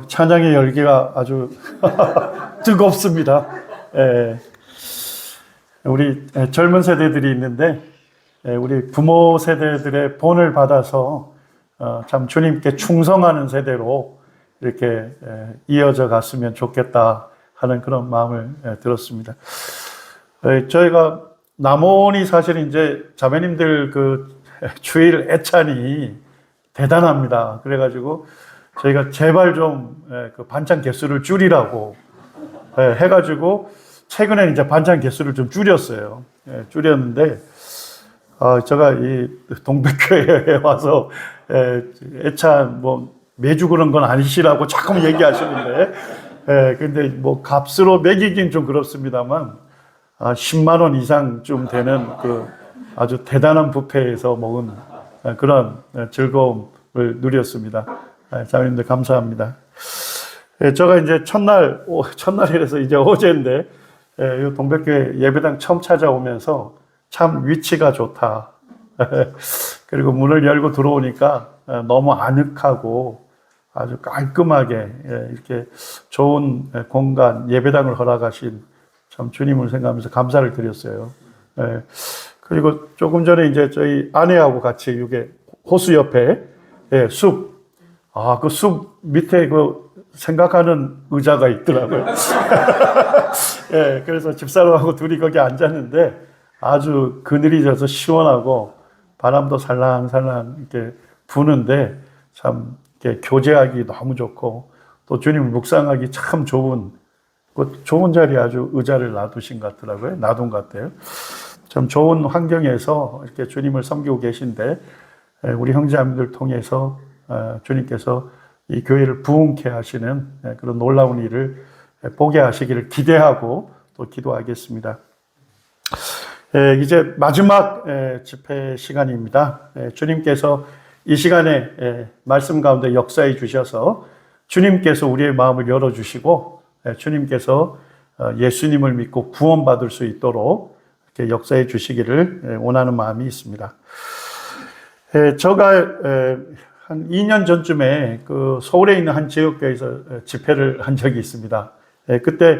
찬양의 열기가 아주 뜨겁습니다. 예, 우리 젊은 세대들이 있는데, 우리 부모 세대들의 본을 받아서 참 주님께 충성하는 세대로 이렇게 이어져 갔으면 좋겠다 하는 그런 마음을 들었습니다. 저희가 남원이 사실 이제 자매님들 그 주일 애찬이 대단합니다. 그래가지고 저희가 제발 좀 그 반찬 개수를 줄이라고 해가지고 최근에 이제 반찬 개수를 좀 줄였어요. 줄였는데 제가 이 동백교회에 와서 애찬 뭐 매주 그런 건 아니시라고 자꾸 얘기하시는데, 근데 뭐 값으로 매기긴 좀 그렇습니다만 10만 원 이상 좀 되는 그 아주 대단한 뷔페에서 먹은 그런 즐거움을 누렸습니다. 자매님들 감사합니다. 제가 이제 첫날이라서 이제 어제인데, 이 동백교회 예배당 처음 찾아오면서 참 위치가 좋다. 그리고 문을 열고 들어오니까 너무 아늑하고 아주 깔끔하게 이렇게 좋은 공간, 예배당을 허락하신 참 주님을 생각하면서 감사를 드렸어요. 그리고 조금 전에 이제 저희 아내하고 같이 이게 호수 옆에 숲, 그 숲 밑에 그 생각하는 의자가 있더라고요. 그래서 집사람하고 둘이 거기 앉았는데 아주 그늘이 져서 시원하고 바람도 살랑살랑 이렇게 부는데 참 이렇게 교제하기 너무 좋고 또 주님을 묵상하기 참 좋은 자리에 아주 의자를 놔두신 것 같더라고요. 놔둔 것 같아요. 참 좋은 환경에서 이렇게 주님을 섬기고 계신데 우리 형제자매들 통해서 주님께서 이 교회를 부흥케 하시는 그런 놀라운 일을 보게 하시기를 기대하고 또 기도하겠습니다. 이제 마지막 집회 시간입니다. 주님께서 이 시간에 말씀 가운데 역사해 주셔서 주님께서 우리의 마음을 열어주시고 주님께서 예수님을 믿고 구원받을 수 있도록 이렇게 역사해 주시기를 원하는 마음이 있습니다. 제가 한 2년 전쯤에 그 서울에 있는 한 지역교회에서 집회를 한 적이 있습니다. 그때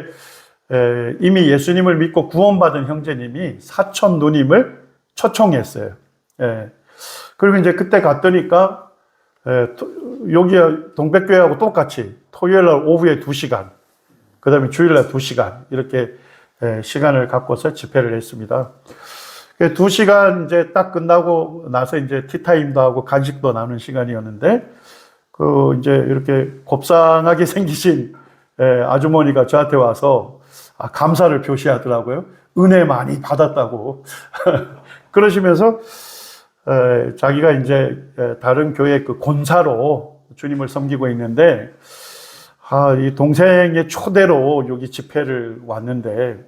이미 예수님을 믿고 구원받은 형제님이 사촌 누님을 초청했어요. 그리고 이제 그때 갔더니까 여기 동백교회하고 똑같이 토요일 날 오후에 2시간, 그 다음에 주일 날 2시간 이렇게 시간을 갖고서 집회를 했습니다. 2시간 이제 딱 끝나고 나서 이제 티타임도 하고 간식도 나누는 시간이었는데, 이제 이렇게 곱상하게 생기신 아주머니가 저한테 와서 감사를 표시하더라고요. 은혜 많이 받았다고. 그러시면서 자기가 이제 다른 교회 그 권사로 주님을 섬기고 있는데, 이 동생의 초대로 여기 집회를 왔는데,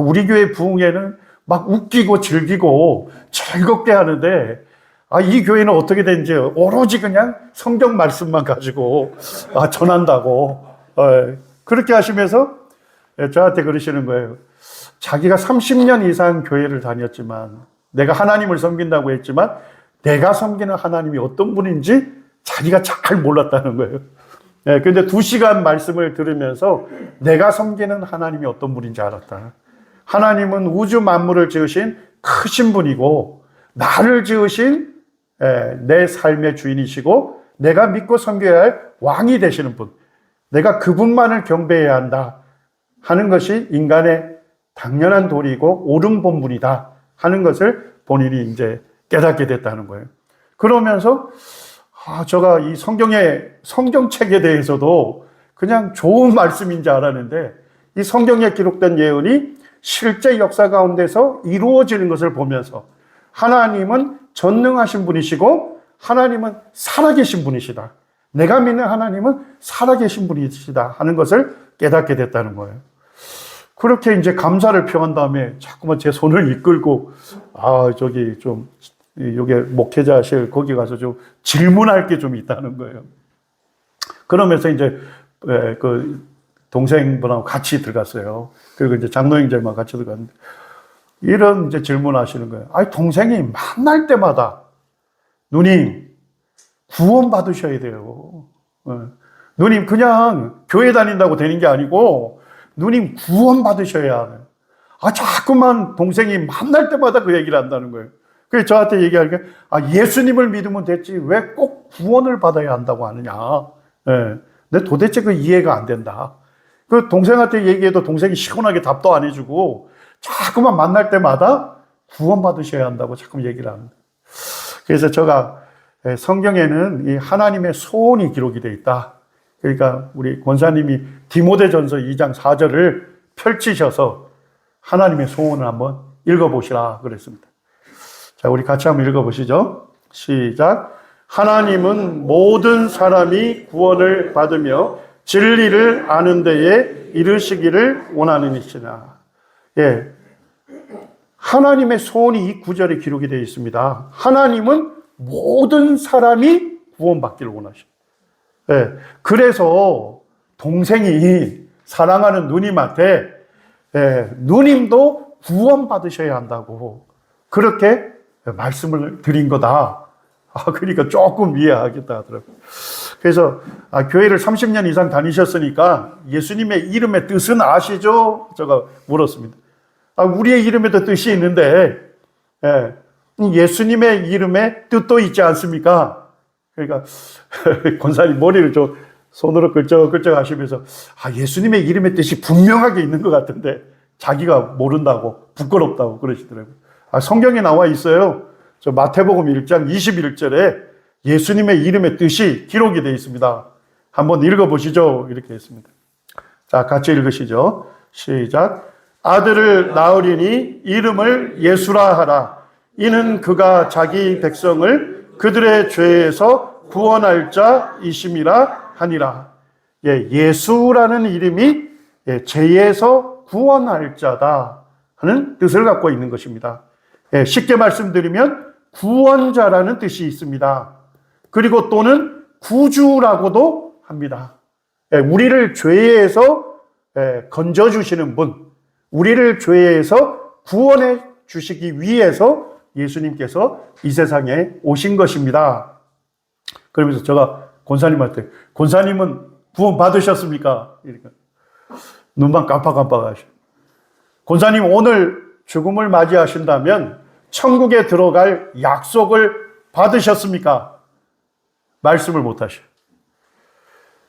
우리 교회 부흥회는 막 웃기고 즐기고 즐겁게 하는데, 이 교회는 어떻게 된지 오로지 그냥 성경 말씀만 가지고 전한다고. 그렇게 하시면서 저한테 그러시는 거예요. 자기가 30년 이상 교회를 다녔지만, 내가 하나님을 섬긴다고 했지만 내가 섬기는 하나님이 어떤 분인지 자기가 잘 몰랐다는 거예요. 근데 2시간 말씀을 들으면서 내가 섬기는 하나님이 어떤 분인지 알았다. 하나님은 우주 만물을 지으신 크신 분이고 나를 지으신 내 삶의 주인이시고 내가 믿고 섬겨야 할 왕이 되시는 분, 내가 그분만을 경배해야 한다 하는 것이 인간의 당연한 도리이고 옳은 본분이다 하는 것을 본인이 이제 깨닫게 됐다는 거예요. 그러면서 제가 이 성경책에 대해서도 그냥 좋은 말씀인 줄 알았는데, 이 성경에 기록된 예언이 실제 역사 가운데서 이루어지는 것을 보면서 하나님은 전능하신 분이시고 하나님은 살아계신 분이시다. 내가 믿는 하나님은 살아계신 분이시다 하는 것을 깨닫게 됐다는 거예요. 그렇게 이제 감사를 표한 다음에 자꾸만 제 손을 이끌고, 저기 좀, 요게 목회자실 거기 가서 좀 질문할 게 좀 있다는 거예요. 그러면서 이제, 그 동생분하고 같이 들어갔어요. 그리고 이제 장로형제만 같이 들어갔는데, 이런 이제 질문 하시는 거예요. 동생이 만날 때마다, 누님, 구원 받으셔야 돼요. 누님 그냥 교회 다닌다고 되는 게 아니고 누님 구원 받으셔야 하는. 자꾸만 동생이 만날 때마다 그 얘기를 한다는 거예요. 그래서 저한테 얘기하니까 예수님을 믿으면 됐지 왜 꼭 구원을 받아야 한다고 하느냐. 예. 근데 도대체 그 이해가 안 된다. 그 동생한테 얘기해도 동생이 시원하게 답도 안 해주고 자꾸만 만날 때마다 구원 받으셔야 한다고 자꾸 얘기를 합니다. 그래서 제가 성경에는 이 하나님의 소원이 기록이 되어 있다. 그러니까 우리 권사님이 디모데전서 2장 4절을 펼치셔서 하나님의 소원을 한번 읽어보시라 그랬습니다. 자, 우리 같이 한번 읽어보시죠. 시작. 하나님은 모든 사람이 구원을 받으며 진리를 아는 데에 이르시기를 원하는 이시나. 예. 하나님의 소원이 이 구절에 기록이 되어 있습니다. 하나님은 모든 사람이 구원받기를 원하셔. 예. 그래서 동생이 사랑하는 누님한테 누님도 구원받으셔야 한다고 그렇게 말씀을 드린 거다. 그러니까 조금 이해하겠다 하더라고요. 그래서 교회를 30년 이상 다니셨으니까 예수님의 이름의 뜻은 아시죠? 제가 물었습니다. 우리의 이름에도 뜻이 있는데 예수님의 이름에 뜻도 있지 않습니까? 그러니까 권사님 머리를 좀 손으로 끌적끌적 하시면서 예수님의 이름의 뜻이 분명하게 있는 것 같은데 자기가 모른다고 부끄럽다고 그러시더라고요. 성경에 나와 있어요. 저 마태복음 1장 21절에 예수님의 이름의 뜻이 기록이 되어 있습니다. 한번 읽어보시죠. 이렇게 했습니다. 자, 같이 읽으시죠. 시작. 아들을 낳으리니 이름을 예수라 하라. 이는 그가 자기 백성을 그들의 죄에서 구원할 자이심이라 하니라. 예수라는 이름이 죄에서 구원할 자다 하는 뜻을 갖고 있는 것입니다. 쉽게 말씀드리면 구원자라는 뜻이 있습니다. 그리고 또는 구주라고도 합니다. 우리를 죄에서 건져주시는 분, 우리를 죄에서 구원해 주시기 위해서 예수님께서 이 세상에 오신 것입니다. 그러면서 제가 권사님한테 권사님은 구원 받으셨습니까? 이러니까 눈만 깜빡깜빡 하셔. 권사님 오늘 죽음을 맞이하신다면 천국에 들어갈 약속을 받으셨습니까? 말씀을 못 하셔.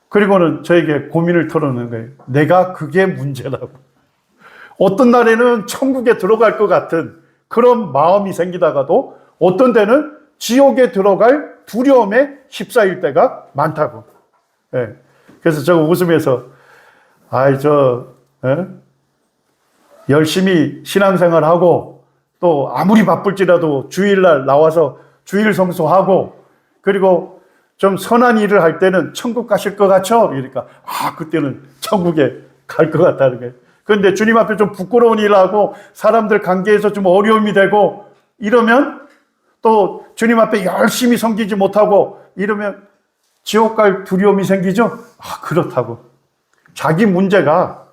그리고는 저에게 고민을 털어놓는 거예요. 내가 그게 문제라고. 어떤 날에는 천국에 들어갈 것 같은 그런 마음이 생기다가도 어떤 때는 지옥에 들어갈 두려움에 휩싸일 때가 많다고. 그래서 제가 웃으면서 열심히 신앙생활하고 또 아무리 바쁠지라도 주일날 나와서 주일 성수하고 그리고 좀 선한 일을 할 때는 천국 가실 것 같죠? 그러니까 그때는 천국에 갈 것 같다는 거예요. 그런데 주님 앞에 좀 부끄러운 일을 하고 사람들 관계에서 좀 어려움이 되고 이러면 또 주님 앞에 열심히 섬기지 못하고 이러면 지옥 갈 두려움이 생기죠? 그렇다고. 자기 문제가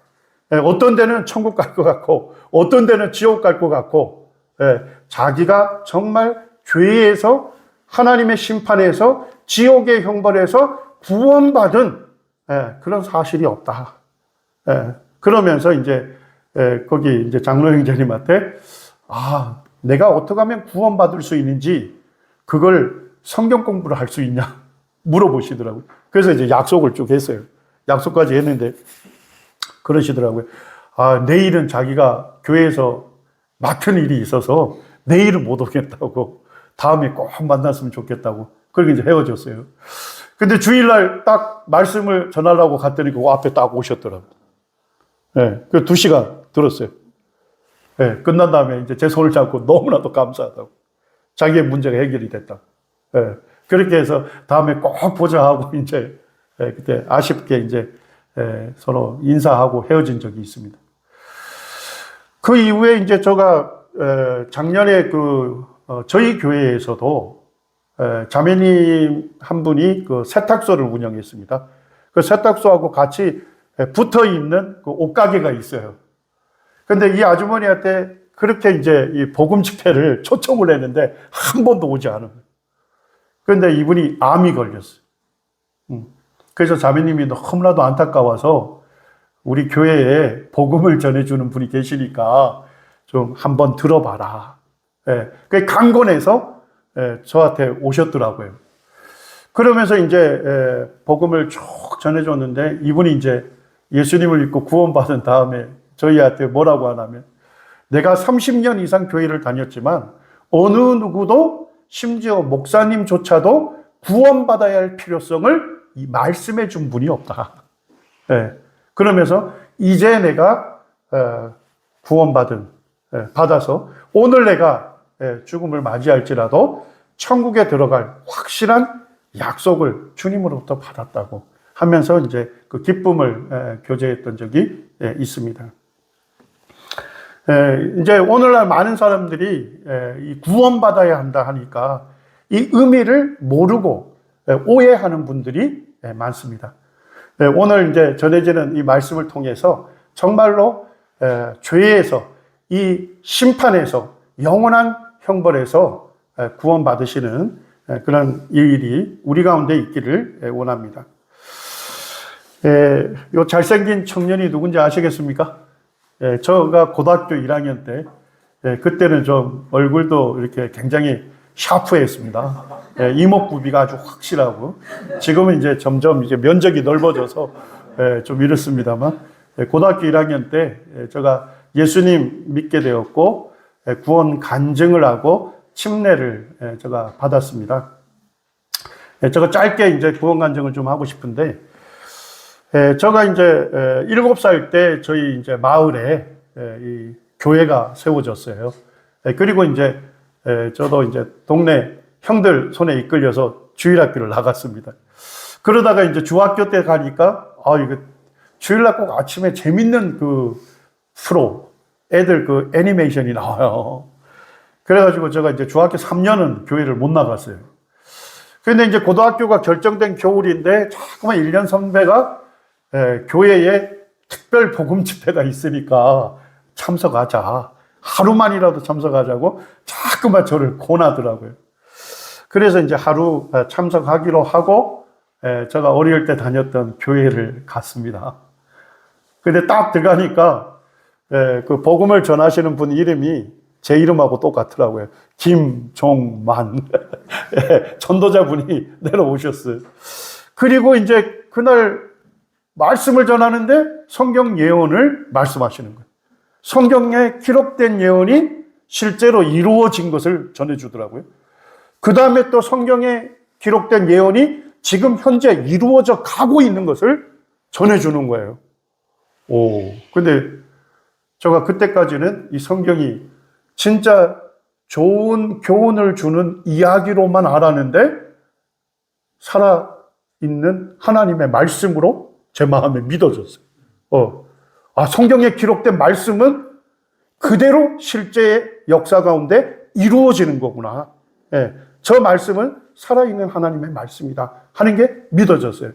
어떤 데는 천국 갈 것 같고 어떤 데는 지옥 갈 것 같고 자기가 정말 죄에서 하나님의 심판에서 지옥의 형벌에서 구원받은 그런 사실이 없다. 그러면서 이제 거기 이제 장로 형제님한테 내가 어떻게 하면 구원받을 수 있는지 그걸 성경 공부를 할 수 있냐 물어보시더라고요. 그래서 이제 약속을 쭉 했어요. 약속까지 했는데 그러시더라고요. 내일은 자기가 교회에서 맡은 일이 있어서 내일은 못 오겠다고 다음에 꼭 만났으면 좋겠다고 그렇게 이제 헤어졌어요. 근데 주일날 딱 말씀을 전하려고 갔더니 그 앞에 딱 오셨더라고요. 그 2시간 들었어요. 끝난 다음에 이제 제 손을 잡고 너무나도 감사하다고. 자기의 문제가 해결이 됐다고. 그렇게 해서 다음에 꼭 보자 하고 이제 그때 아쉽게 이제 서로 인사하고 헤어진 적이 있습니다. 그 이후에 이제 제가 작년에 저희 교회에서도 자매님 한 분이 그 세탁소를 운영했습니다. 그 세탁소하고 같이 붙어 있는 그 옷가게가 있어요. 근데 이 아주머니한테 그렇게 이제 이 복음 집회를 초청을 했는데 한 번도 오지 않은 거예요. 그런데 이분이 암이 걸렸어요. 그래서 자매님이 너무나도 안타까워서 우리 교회에 복음을 전해주는 분이 계시니까 좀 한번 들어봐라. 예, 그 강권해서 저한테 오셨더라고요. 그러면서 이제 복음을 쭉 전해줬는데 이분이 이제 예수님을 믿고 구원받은 다음에 저희한테 뭐라고 하냐면, 내가 30년 이상 교회를 다녔지만 어느 누구도 심지어 목사님조차도 구원받아야 할 필요성을 말씀해 준 분이 없다. 예, 그러면서 이제 내가 받아서 오늘 내가 죽음을 맞이할지라도 천국에 들어갈 확실한 약속을 주님으로부터 받았다고 하면서 이제 그 기쁨을 교제했던 적이 있습니다. 이제 오늘날 많은 사람들이 이 구원받아야 한다 하니까 이 의미를 모르고 오해하는 분들이 많습니다. 오늘 이제 전해지는 이 말씀을 통해서 정말로 죄에서, 이 심판에서, 영원한 형벌에서 구원받으시는 그런 일이 우리 가운데 있기를 원합니다. 요 잘생긴 청년이 누군지 아시겠습니까? 저가 고등학교 1학년 때, 그때는 좀 얼굴도 이렇게 굉장히 샤프했습니다. 이목구비가 아주 확실하고, 지금은 이제 점점 이제 면적이 넓어져서 좀 이렇습니다만, 고등학교 1학년 때 제가 예수님 믿게 되었고, 구원 간증을 하고 침례를 제가 받았습니다. 제가 짧게 이제 구원 간증을 좀 하고 싶은데, 제가 이제 7살 때 저희 이제 마을에 이 교회가 세워졌어요. 그리고 이제 저도 이제 동네 형들 손에 이끌려서 주일학교를 나갔습니다. 그러다가 이제 중학교 때 가니까 이거 주일날 꼭 아침에 재밌는 그 프로, 애들 그 애니메이션이 나와요. 그래가지고 제가 이제 중학교 3년은 교회를 못 나갔어요. 근데 이제 고등학교가 결정된 겨울인데 자꾸만 1년 선배가 교회에 특별 복음 집회가 있으니까 참석하자. 하루만이라도 참석하자고 자꾸만 저를 권하더라고요. 그래서 이제 하루 참석하기로 하고 제가 어릴 때 다녔던 교회를 갔습니다. 근데 딱 들어가니까 그 복음을 전하시는 분 이름이 제 이름하고 똑같더라고요. 김종만. 전도자분이 내려오셨어요. 그리고 이제 그날 말씀을 전하는데 성경 예언을 말씀하시는 거예요. 성경에 기록된 예언이 실제로 이루어진 것을 전해주더라고요. 그 다음에 또 성경에 기록된 예언이 지금 현재 이루어져 가고 있는 것을 전해주는 거예요. 근데 제가 그때까지는 이 성경이 진짜 좋은 교훈을 주는 이야기로만 알았는데 살아있는 하나님의 말씀으로 제 마음에 믿어졌어요. 성경에 기록된 말씀은 그대로 실제의 역사 가운데 이루어지는 거구나. 저 말씀은 살아있는 하나님의 말씀이다 하는 게 믿어졌어요.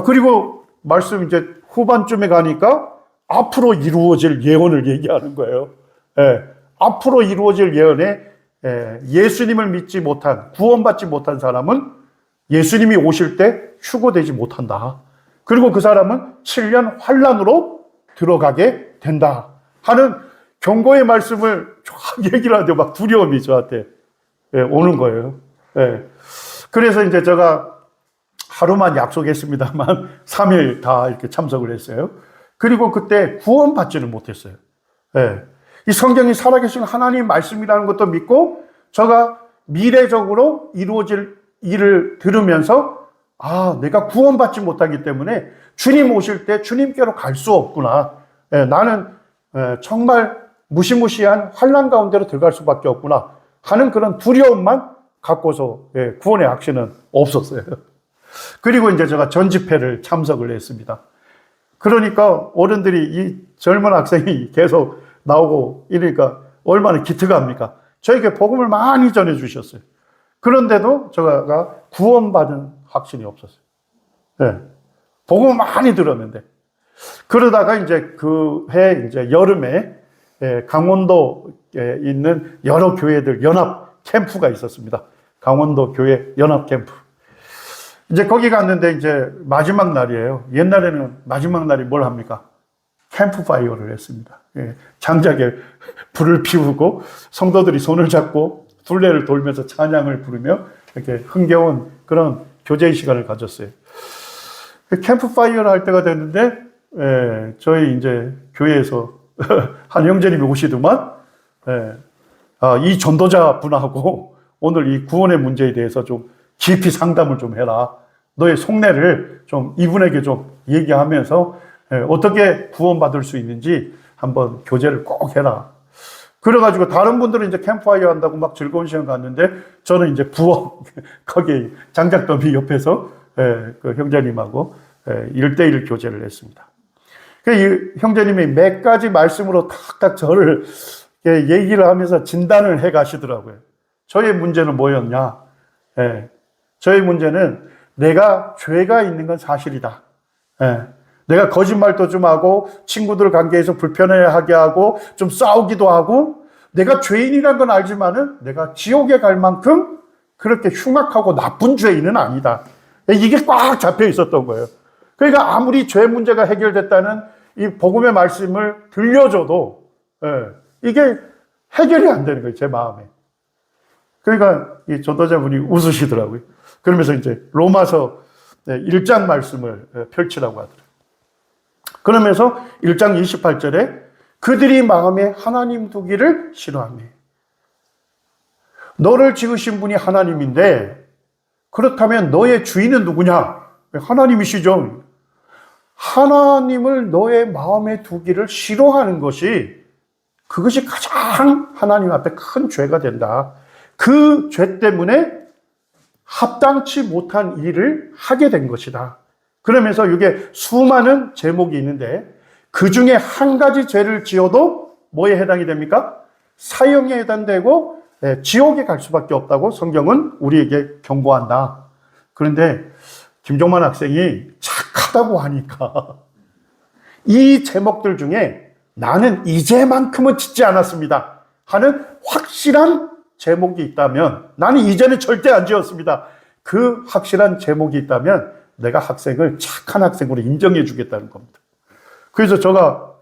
그리고 말씀 이제 후반쯤에 가니까 앞으로 이루어질 예언을 얘기하는 거예요. 앞으로 이루어질 예언에 예수님을 믿지 못한, 구원받지 못한 사람은 예수님이 오실 때 휴거되지 못한다. 그리고 그 사람은 7년 환란으로 들어가게 된다 하는 경고의 말씀을 얘기를 하는데 막 두려움이 저한테 오는 거예요. 그래서 이제 제가 하루만 약속했습니다만 3일 다 이렇게 참석을 했어요. 그리고 그때 구원받지는 못했어요. 이 성경이 살아계신 하나님 말씀이라는 것도 믿고 제가 미래적으로 이루어질 일을 들으면서 내가 구원받지 못하기 때문에 주님 오실 때 주님께로 갈 수 없구나. 나는 정말 무시무시한 환난 가운데로 들어갈 수밖에 없구나 하는 그런 두려움만 갖고서 구원의 확신은 없었어요. 그리고 이제 제가 전집회를 참석을 했습니다. 그러니까 어른들이 이 젊은 학생이 계속 나오고 이러니까 얼마나 기특합니까? 저에게 복음을 많이 전해주셨어요. 그런데도 제가 구원받은 확신이 없었어요. 복음을 많이 들었는데. 그러다가 이제 그 해 이제 여름에 강원도에 있는 여러 교회들 연합 캠프가 있었습니다. 강원도 교회 연합 캠프. 이제 거기 갔는데 이제 마지막 날이에요. 옛날에는 마지막 날이 뭘 합니까? 캠프파이어를 했습니다. 예, 장작에 불을 피우고 성도들이 손을 잡고 둘레를 돌면서 찬양을 부르며 이렇게 흥겨운 그런 교제의 시간을 가졌어요. 캠프파이어를 할 때가 됐는데, 예, 저희 이제 교회에서 한 형제님이 오시더만, 예, 이 전도자 분하고 오늘 이 구원의 문제에 대해서 좀 깊이 상담을 좀 해라. 너의 속내를 좀 이분에게 좀 얘기하면서 어떻게 구원받을 수 있는지 한번 교제를 꼭 해라. 그래가지고 다른 분들은 이제 캠프파이어 한다고 막 즐거운 시간 갔는데 저는 이제 부엌 거기 장작더미 옆에서 그 형제님하고 1대1 교제를 했습니다. 이 형제님이 몇 가지 말씀으로 탁탁 저를 얘기를 하면서 진단을 해 가시더라고요. 저의 문제는 뭐였냐? 저의 문제는 내가 죄가 있는 건 사실이다. 내가 거짓말도 좀 하고 친구들 관계에서 불편해하게 하고 좀 싸우기도 하고 내가 죄인이란 건 알지만은 내가 지옥에 갈 만큼 그렇게 흉악하고 나쁜 죄인은 아니다. 이게 꽉 잡혀 있었던 거예요. 그러니까 아무리 죄 문제가 해결됐다는 이 복음의 말씀을 들려줘도 이게 해결이 안 되는 거예요, 제 마음에. 그러니까 이 전도자분이 웃으시더라고요. 그러면서 이제 로마서 1장 말씀을 펼치라고 하더라고요. 그러면서 1장 28절에 그들이 마음에 하나님 두기를 싫어하네. 너를 지으신 분이 하나님인데 그렇다면 너의 주인은 누구냐? 하나님이시죠. 하나님을 너의 마음에 두기를 싫어하는 것이 그것이 가장 하나님 앞에 큰 죄가 된다. 그 죄 때문에 합당치 못한 일을 하게 된 것이다. 그러면서 이게 수많은 제목이 있는데 그 중에 한 가지 죄를 지어도 뭐에 해당이 됩니까? 사형에 해당되고 지옥에 갈 수밖에 없다고 성경은 우리에게 경고한다. 그런데 김종만 학생이 착하다고 하니까 이 제목들 중에 나는 이제만큼은 짓지 않았습니다 하는 확실한 제목이 있다면 나는 이제는 절대 안 지었습니다. 그 확실한 제목이 있다면 내가 학생을 착한 학생으로 인정해 주겠다는 겁니다. 그래서 제가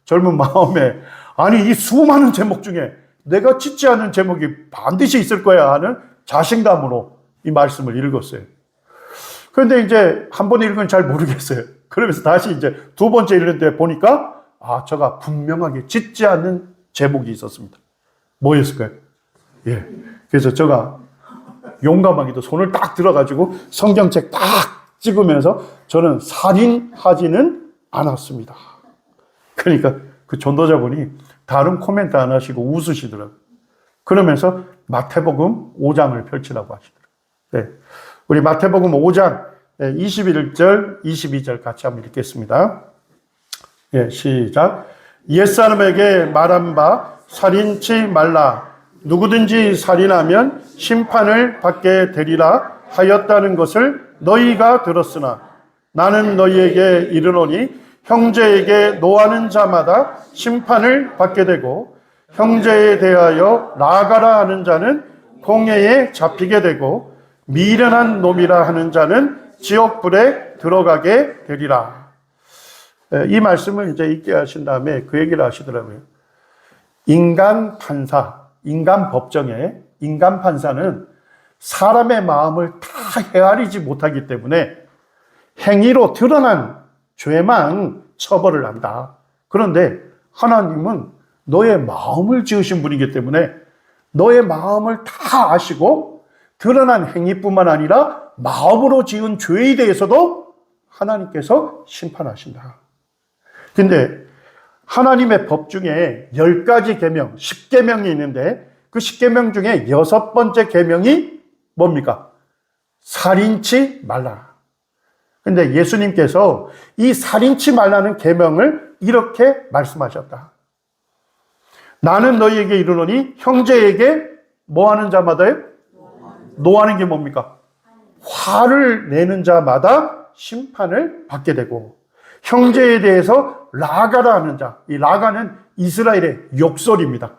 젊은 마음에 아니 이 수많은 제목 중에 내가 짓지 않은 제목이 반드시 있을 거야 하는 자신감으로 이 말씀을 읽었어요. 그런데 이제 한 번 읽으면 잘 모르겠어요. 그러면서 다시 이제 두 번째 읽는데 보니까 제가 분명하게 짓지 않는 제목이 있었습니다. 뭐였을까요? 예. 그래서 제가 용감하게도 손을 딱 들어가지고 성경책 딱 찍으면서 저는 살인하지는 않았습니다. 그러니까 그 전도자분이 다른 코멘트 안 하시고 웃으시더라고요. 그러면서 마태복음 5장을 펼치라고 하시더라고요. 네. 우리 마태복음 5장 21절, 22절 같이 한번 읽겠습니다. 예, 시작. 옛사람에게 말한 바 살인치 말라. 누구든지 살인하면 심판을 받게 되리라 하였다는 것을 너희가 들었으나 나는 너희에게 이르노니 형제에게 노하는 자마다 심판을 받게 되고 형제에 대하여 나아가라 하는 자는 공회에 잡히게 되고 미련한 놈이라 하는 자는 지옥불에 들어가게 되리라. 이 말씀을 이제 읽게 하신 다음에 그 얘기를 하시더라고요. 인간 판사, 인간 법정에 인간 판사는 사람의 마음을 다 헤아리지 못하기 때문에 행위로 드러난 죄만 처벌을 한다. 그런데 하나님은 너의 마음을 지으신 분이기 때문에 너의 마음을 다 아시고 드러난 행위뿐만 아니라 마음으로 지은 죄에 대해서도 하나님께서 심판하신다. 근데 하나님의 법 중에 10가지 계명, 10계명이 있는데 그 10계명 중에 6번째 계명이 뭡니까? 살인치 말라. 근데 예수님께서 이 살인치 말라는 계명을 이렇게 말씀하셨다. 나는 너희에게 이르노니 형제에게 뭐 하는 자마다요? 노하는 게 뭡니까? 화를 내는 자마다 심판을 받게 되고 형제에 대해서 라가라 하는 자, 이 라가는 이스라엘의 욕설입니다.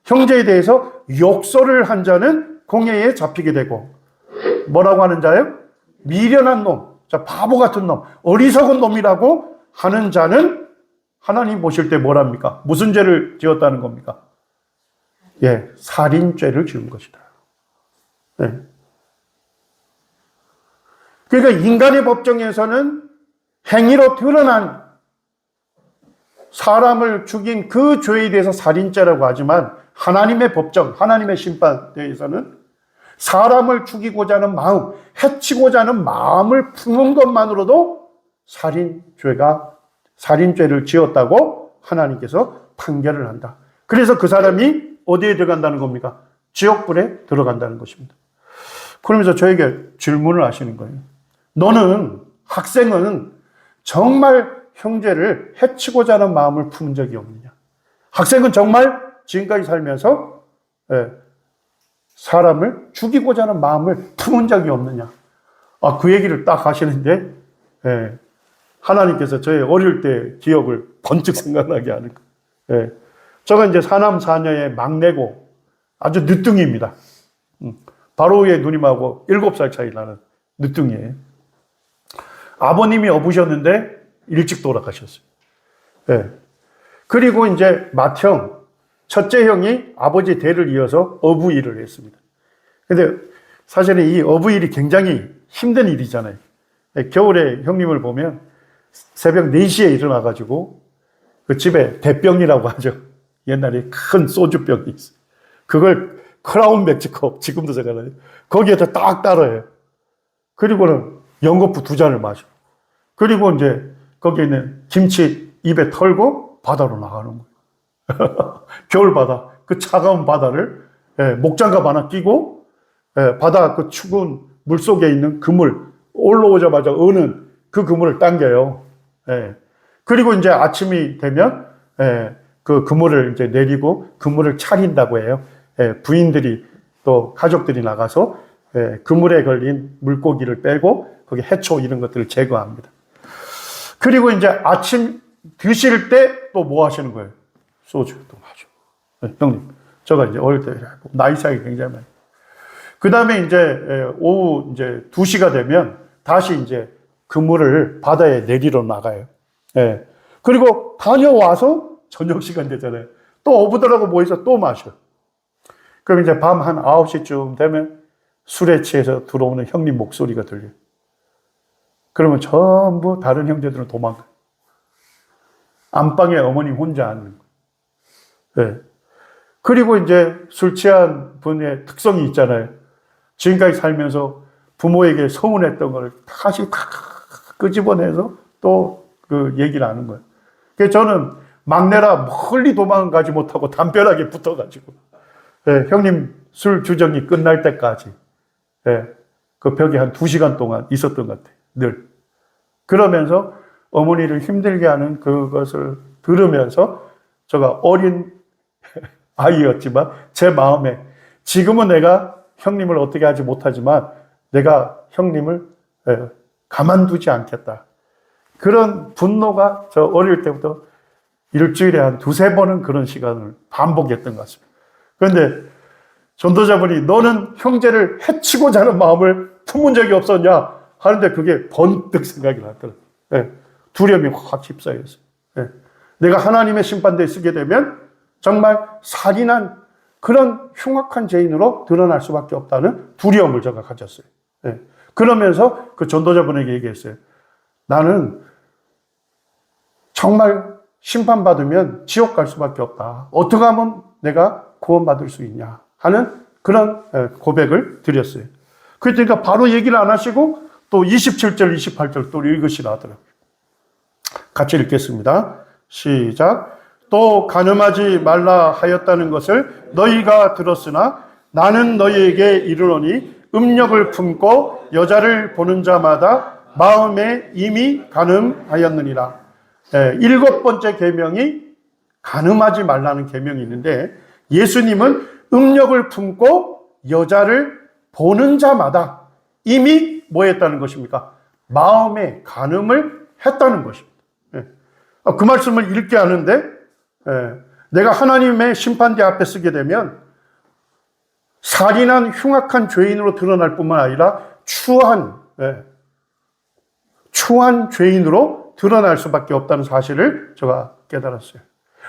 형제에 대해서 욕설을 한 자는 공회에 잡히게 되고 뭐라고 하는 자요? 미련한 놈, 바보 같은 놈, 어리석은 놈이라고 하는 자는 하나님 보실 때 뭐랍니까? 무슨 죄를 지었다는 겁니까? 예, 살인죄를 지은 것이다. 예. 그러니까 인간의 법정에서는 행위로 드러난 사람을 죽인 그 죄에 대해서 살인죄라고 하지만 하나님의 법정, 하나님의 심판대에서는 사람을 죽이고자 하는 마음, 해치고자 하는 마음을 품은 것만으로도 살인죄를 지었다고 하나님께서 판결을 한다. 그래서 그 사람이 어디에 들어간다는 겁니까? 지옥불에 들어간다는 것입니다. 그러면서 저에게 질문을 하시는 거예요. 학생은 정말 형제를 해치고자 하는 마음을 품은 적이 없느냐? 학생은 정말 지금까지 살면서 사람을 죽이고자 하는 마음을 품은 적이 없느냐? 그 얘기를 딱 하시는데 하나님께서 저의 어릴 때 기억을 번뜩 생각나게 하는 거예요. 제가 이제 사남 사녀의 막내고 아주 늦둥이입니다. 바로의 누님하고 7살 차이 나는 늦둥이에요. 아버님이 어부셨는데 일찍 돌아가셨어요. 그리고 이제 맏형, 첫째 형이 아버지 대를 이어서 어부 일을 했습니다. 근데 사실은 이 어부 일이 굉장히 힘든 일이잖아요. 겨울에 형님을 보면 새벽 4시에 일어나가지고 그 집에 대병이라고 하죠. 옛날에 큰 소주병이 있어요. 그걸 크라운 맥주컵, 지금도 생각나요. 거기에다 딱 따라요. 그리고는 연거푸 2잔을 마셔. 그리고 이제 거기에 있는 김치 입에 털고 바다로 나가는 거예요. 겨울 바다, 그 차가운 바다를 목장갑 하나 끼고 바다 그 추운 물 속에 있는 그물, 올라오자마자 어는 그 그물을 당겨요. 그리고 이제 아침이 되면 그 그물을 이제 내리고 그물을 차린다고 해요. 부인들이 또 가족들이 나가서 그물에 걸린 물고기를 빼고 거기 해초 이런 것들을 제거합니다. 그리고 이제 아침 드실 때 또 뭐 하시는 거예요? 소주 또 마셔. 형님, 제가 이제 어릴 때 나이 차이 굉장히 많이. 그 다음에 이제 오후 이제 2시가 되면 다시 이제 그물을 바다에 내리러 나가요. 그리고 다녀와서 저녁 시간 되잖아요. 또 어부들하고 모여서 또 마셔. 그럼 이제 밤 한 9시쯤 되면 술에 취해서 들어오는 형님 목소리가 들려요. 그러면 전부 다른 형제들은 도망가요. 안방에 어머님 혼자 앉는 거예요. 그리고 이제 술 취한 분의 특성이 있잖아요. 지금까지 살면서 부모에게 서운했던 걸 다시 다 끄집어내서 또 그 얘기를 하는 거예요. 그래서 저는 막내라 멀리 도망가지 못하고 담벼락에 붙어가지고 형님 술 주정이 끝날 때까지 그 벽에 한 2시간 동안 있었던 것 같아요. 늘. 그러면서 어머니를 힘들게 하는 그것을 들으면서 제가 어린 아이였지만 제 마음에 지금은 내가 형님을 어떻게 하지 못하지만 내가 형님을 가만두지 않겠다. 그런 분노가 저 어릴 때부터 일주일에 한 2-3번은 그런 시간을 반복했던 것 같습니다. 그런데 전도자분이 너는 형제를 해치고자 하는 마음을 품은 적이 없었냐 하는데 그게 번뜩 생각이 났더라고요. 두려움이 확 휩싸였어요. 내가 하나님의 심판대에 쓰게 되면 정말 살인한 그런 흉악한 죄인으로 드러날 수밖에 없다는 두려움을 제가 가졌어요. 그러면서 그 전도자분에게 얘기했어요. 나는 정말 심판받으면 지옥 갈 수밖에 없다. 어떻게 하면 내가 구원받을 수 있냐 하는 그런 고백을 드렸어요. 그러니까 바로 얘기를 안 하시고 또 27절, 28절 또 읽으시라 하더라고요. 같이 읽겠습니다. 시작. 또 간음하지 말라 하였다는 것을 너희가 들었으나 나는 너희에게 이르노니 음력을 품고 여자를 보는 자마다 마음에 이미 간음하였느니라. 7번째 계명이 간음하지 말라는 계명이 있는데 예수님은 음력을 품고 여자를 보는 자마다 이미 뭐 했다는 것입니까? 마음에 간음을 했다는 것입니다. 그 말씀을 읽게 하는데 내가 하나님의 심판대 앞에 쓰게 되면 살인한 흉악한 죄인으로 드러날 뿐만 아니라 추한 추한 죄인으로 드러날 수밖에 없다는 사실을 제가 깨달았어요.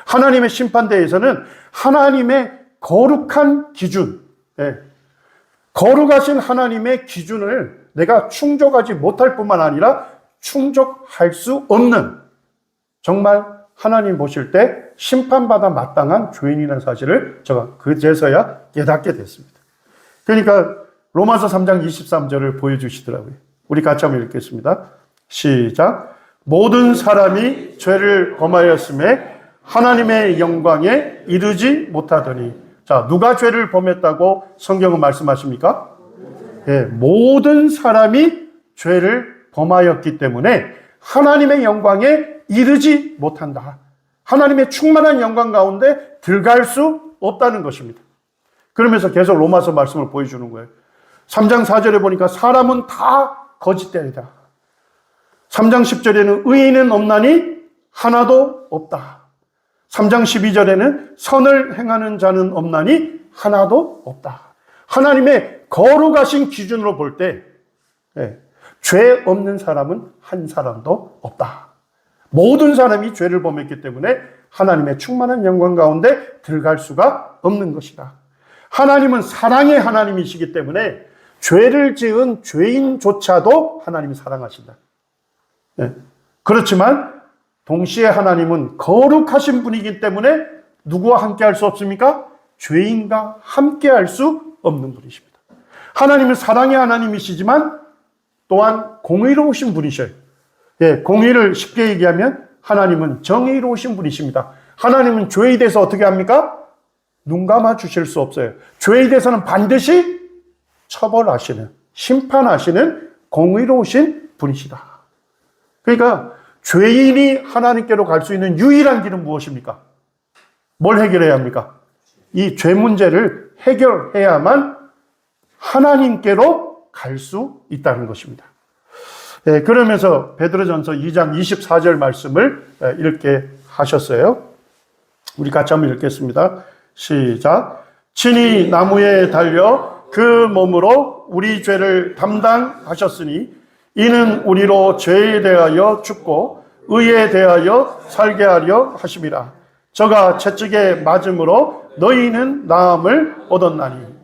하나님의 심판대에서는 하나님의 거룩한 기준, 거룩하신 하나님의 기준을 내가 충족하지 못할 뿐만 아니라 충족할 수 없는, 정말 하나님 보실 때 심판받아 마땅한 죄인이라는 사실을 제가 그제서야 깨닫게 됐습니다. 그러니까 로마서 3장 23절을 보여주시더라고요. 우리 같이 한번 읽겠습니다. 시작. 모든 사람이 죄를 범하였음에 하나님의 영광에 이르지 못하더니. 자, 누가 죄를 범했다고 성경은 말씀하십니까? 모든 사람이 죄를 범하였기 때문에 하나님의 영광에 이르지 못한다. 하나님의 충만한 영광 가운데 들어갈 수 없다는 것입니다. 그러면서 계속 로마서 말씀을 보여주는 거예요. 3장 4절에 보니까 사람은 다 거짓되리다. 3장 10절에는 의인은 없나니 하나도 없다. 3장 12절에는 선을 행하는 자는 없나니 하나도 없다. 하나님의 거룩하신 기준으로 볼 때 죄 없는 사람은 한 사람도 없다. 모든 사람이 죄를 범했기 때문에 하나님의 충만한 영광 가운데 들어갈 수가 없는 것이다. 하나님은 사랑의 하나님이시기 때문에 죄를 지은 죄인조차도 하나님이 사랑하신다. 그렇지만 동시에 하나님은 거룩하신 분이기 때문에 누구와 함께 할 수 없습니까? 죄인과 함께 할 수 없는 분이십니다. 하나님은 사랑의 하나님이시지만 또한 공의로우신 분이셔요. 공의를 쉽게 얘기하면 하나님은 정의로우신 분이십니다. 하나님은 죄에 대해서 어떻게 합니까? 눈 감아 주실 수 없어요. 죄에 대해서는 반드시 처벌하시는, 심판하시는 공의로우신 분이시다. 그러니까 죄인이 하나님께로 갈 수 있는 유일한 길은 무엇입니까? 뭘 해결해야 합니까? 이 죄 문제를 해결해야만 하나님께로 갈 수 있다는 것입니다. 그러면서 베드로전서 2장 24절 말씀을 이렇게 하셨어요. 우리 같이 한번 읽겠습니다. 시작. 친히 나무에 달려 그 몸으로 우리 죄를 담당하셨으니 이는 우리로 죄에 대하여 죽고 의에 대하여 살게 하려 하심이라. 저가 채찍에 맞음으로 너희는 나음을 얻었나니.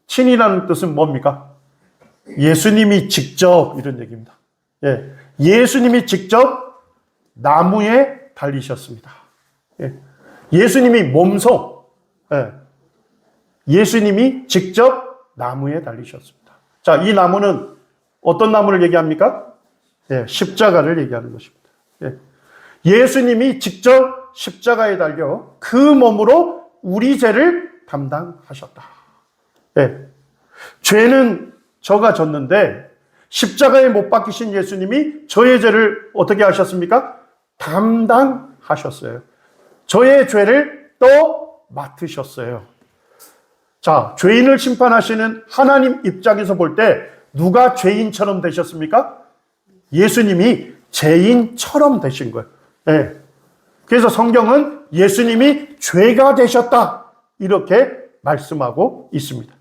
친이라는 뜻은 뭡니까? 예수님이 직접, 이런 얘기입니다. 예수님이 직접 나무에 달리셨습니다. 예수님이 몸소, 예수님이 직접 나무에 달리셨습니다. 자, 이 나무는 어떤 나무를 얘기합니까? 십자가를 얘기하는 것입니다. 예수님이 직접 십자가에 달려 그 몸으로 우리 죄를 담당하셨다. 죄는 저가 졌는데 십자가에 못 박히신 예수님이 저의 죄를 어떻게 하셨습니까? 담당하셨어요. 저의 죄를 또 맡으셨어요. 자, 죄인을 심판하시는 하나님 입장에서 볼 때 누가 죄인처럼 되셨습니까? 예수님이 죄인처럼 되신 거예요. 그래서 성경은 예수님이 죄가 되셨다, 이렇게 말씀하고 있습니다.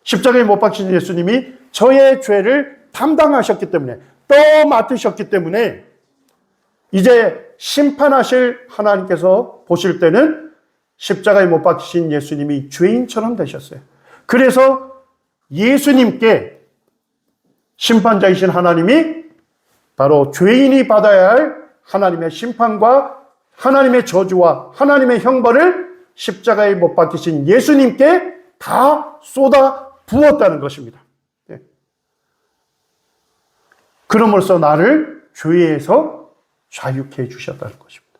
십자가에 못 박히신 예수님이 저의 죄를 담당하셨기 때문에, 또 맡으셨기 때문에 이제 심판하실 하나님께서 보실 때는 십자가에 못 박히신 예수님이 죄인처럼 되셨어요. 그래서 예수님께 심판자이신 하나님이 바로 죄인이 받아야 할 하나님의 심판과 하나님의 저주와 하나님의 형벌을 십자가에 못 박히신 예수님께 다 쏟아 부었다는 것입니다. 그럼으로써 나를 죄에서 자유케 해주셨다는 것입니다.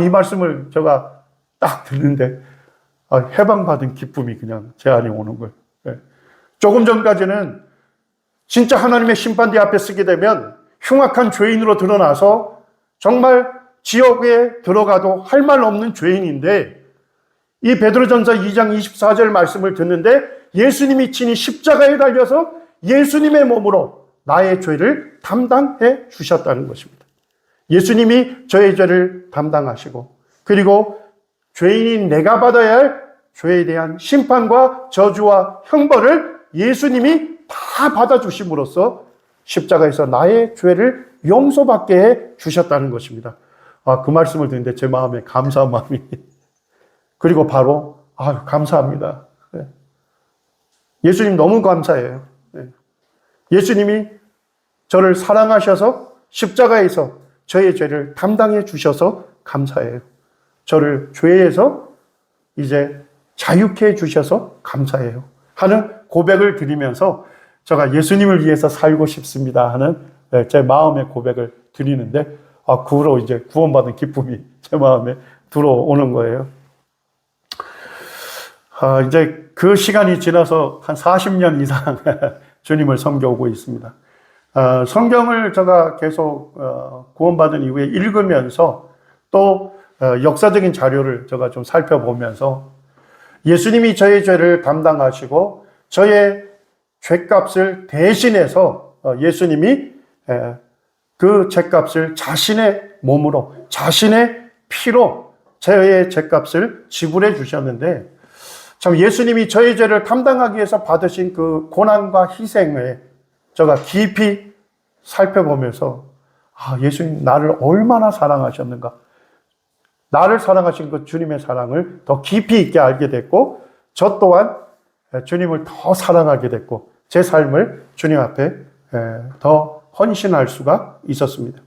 이 말씀을 제가 딱 듣는데 해방받은 기쁨이 그냥 제 안에 오는 거예요. 조금 전까지는 진짜 하나님의 심판대 앞에 서게 되면 흉악한 죄인으로 드러나서 정말 지옥에 들어가도 할 말 없는 죄인인데, 이 베드로전서 2장 24절 말씀을 듣는데 예수님이 친히 십자가에 달려서 예수님의 몸으로 나의 죄를 담당해 주셨다는 것입니다. 예수님이 저의 죄를 담당하시고, 그리고 죄인인 내가 받아야 할 죄에 대한 심판과 저주와 형벌을 예수님이 다 받아주심으로써 십자가에서 나의 죄를 용서받게 해 주셨다는 것입니다. 그 말씀을 듣는데 제 마음에 감사한 마음이 그리고 바로 감사합니다. 예수님 너무 감사해요. 예수님이 저를 사랑하셔서 십자가에서 저의 죄를 담당해 주셔서 감사해요. 저를 죄에서 이제 자유케 해 주셔서 감사해요. 하는 고백을 드리면서 제가 예수님을 위해서 살고 싶습니다 하는 제 마음의 고백을 드리는데 그 후로 이제 구원받은 기쁨이 제 마음에 들어오는 거예요. 이제 그 시간이 지나서 한 40년 이상 주님을 섬겨오고 있습니다. 성경을 제가 계속 구원받은 이후에 읽으면서 또 역사적인 자료를 제가 좀 살펴보면서 예수님이 저의 죄를 담당하시고 저의 죄값을 대신해서 예수님이 그 죄값을 자신의 몸으로 자신의 피로 저의 죄값을 지불해 주셨는데 참 예수님이 저의 죄를 담당하기 위해서 받으신 그 고난과 희생을 제가 깊이 살펴보면서 예수님 나를 얼마나 사랑하셨는가, 나를 사랑하신 그 주님의 사랑을 더 깊이 있게 알게 됐고 저 또한 주님을 더 사랑하게 됐고 제 삶을 주님 앞에 더 헌신할 수가 있었습니다.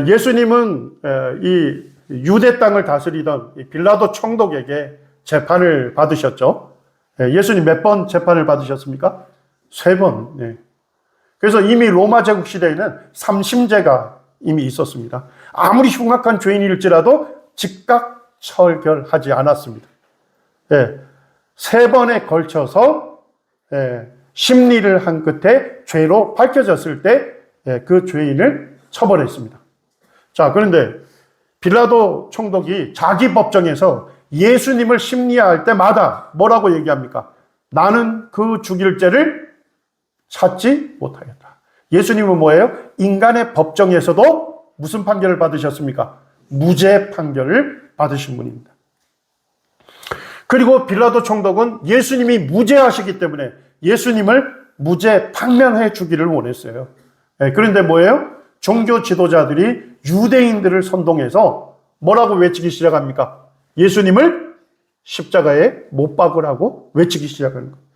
예수님은 이 유대 땅을 다스리던 빌라도 총독에게 재판을 받으셨죠. 예수님 몇 번 재판을 받으셨습니까? 3번. 그래서 이미 로마 제국 시대에는 삼심제가 이미 있었습니다. 아무리 흉악한 죄인일지라도 즉각 처결하지 않았습니다. 3번에 걸쳐서 심리를 한 끝에 죄로 밝혀졌을 때 그 죄인을 처벌했습니다. 자, 그런데 빌라도 총독이 자기 법정에서 예수님을 심리할 때마다 뭐라고 얘기합니까? 나는 그 죽일 죄를 찾지 못하였다. 예수님은 뭐예요? 인간의 법정에서도 무슨 판결을 받으셨습니까? 무죄 판결을 받으신 분입니다. 그리고 빌라도 총독은 예수님이 무죄하시기 때문에 예수님을 무죄 판명해 주기를 원했어요. 그런데 뭐예요? 종교 지도자들이 유대인들을 선동해서 뭐라고 외치기 시작합니까? 예수님을 십자가에 못 박으라고 외치기 시작하는 거예요.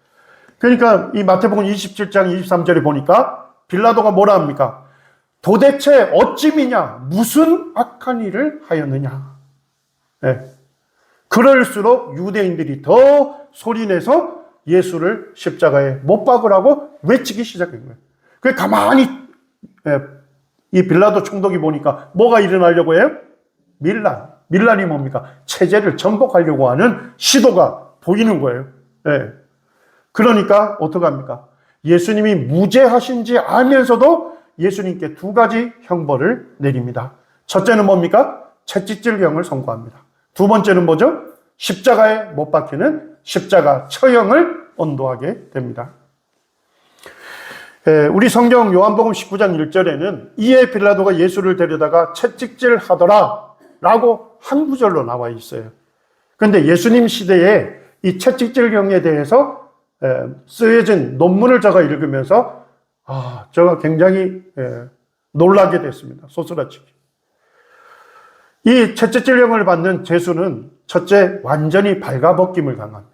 그러니까 이 마태복음 27장 23절에 보니까 빌라도가 뭐라 합니까? 도대체 어찌미냐? 무슨 악한 일을 하였느냐? 그럴수록 유대인들이 더 소리내서 예수를 십자가에 못 박으라고 외치기 시작한 거예요. 그 가만히 이 빌라도 총독이 보니까 뭐가 일어나려고 해요? 밀란이 뭡니까? 체제를 정복하려고 하는 시도가 보이는 거예요. 그러니까 어떡합니까? 예수님이 무죄하신지 알면서도 예수님께 2가지 형벌을 내립니다. 첫째는 뭡니까? 채찍질형을 선고합니다. 2번째는 뭐죠? 십자가에 못 박히는 십자가 처형을 언도하게 됩니다. 우리 성경 요한복음 19장 1절에는 이에 빌라도가 예수를 데려다가 채찍질 하더라 라고 한 구절로 나와 있어요. 그런데 예수님 시대에 이 채찍질형에 대해서 쓰여진 논문을 제가 읽으면서 제가 굉장히 놀라게 됐습니다. 소스라치게. 이 채찍질형을 받는 죄수는 첫째 완전히 발가벗김을 당합니다.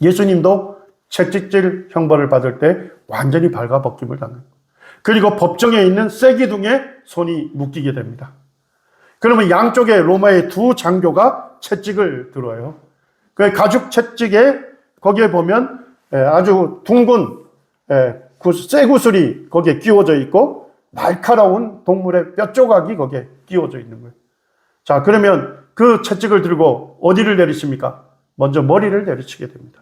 예수님도 채찍질 형벌을 받을 때 완전히 발가벗김을 당합니다. 그리고 법정에 있는 쇠기둥에 손이 묶이게 됩니다. 그러면 양쪽에 로마의 2 장교가 채찍을 들어요. 그 가죽 채찍에 거기에 보면 아주 둥근 쇠구슬이 거기에 끼워져 있고 날카로운 동물의 뼈 조각이 거기에 끼워져 있는 거예요. 자, 그러면 그 채찍을 들고 어디를 내리십니까? 먼저 머리를 내리치게 됩니다.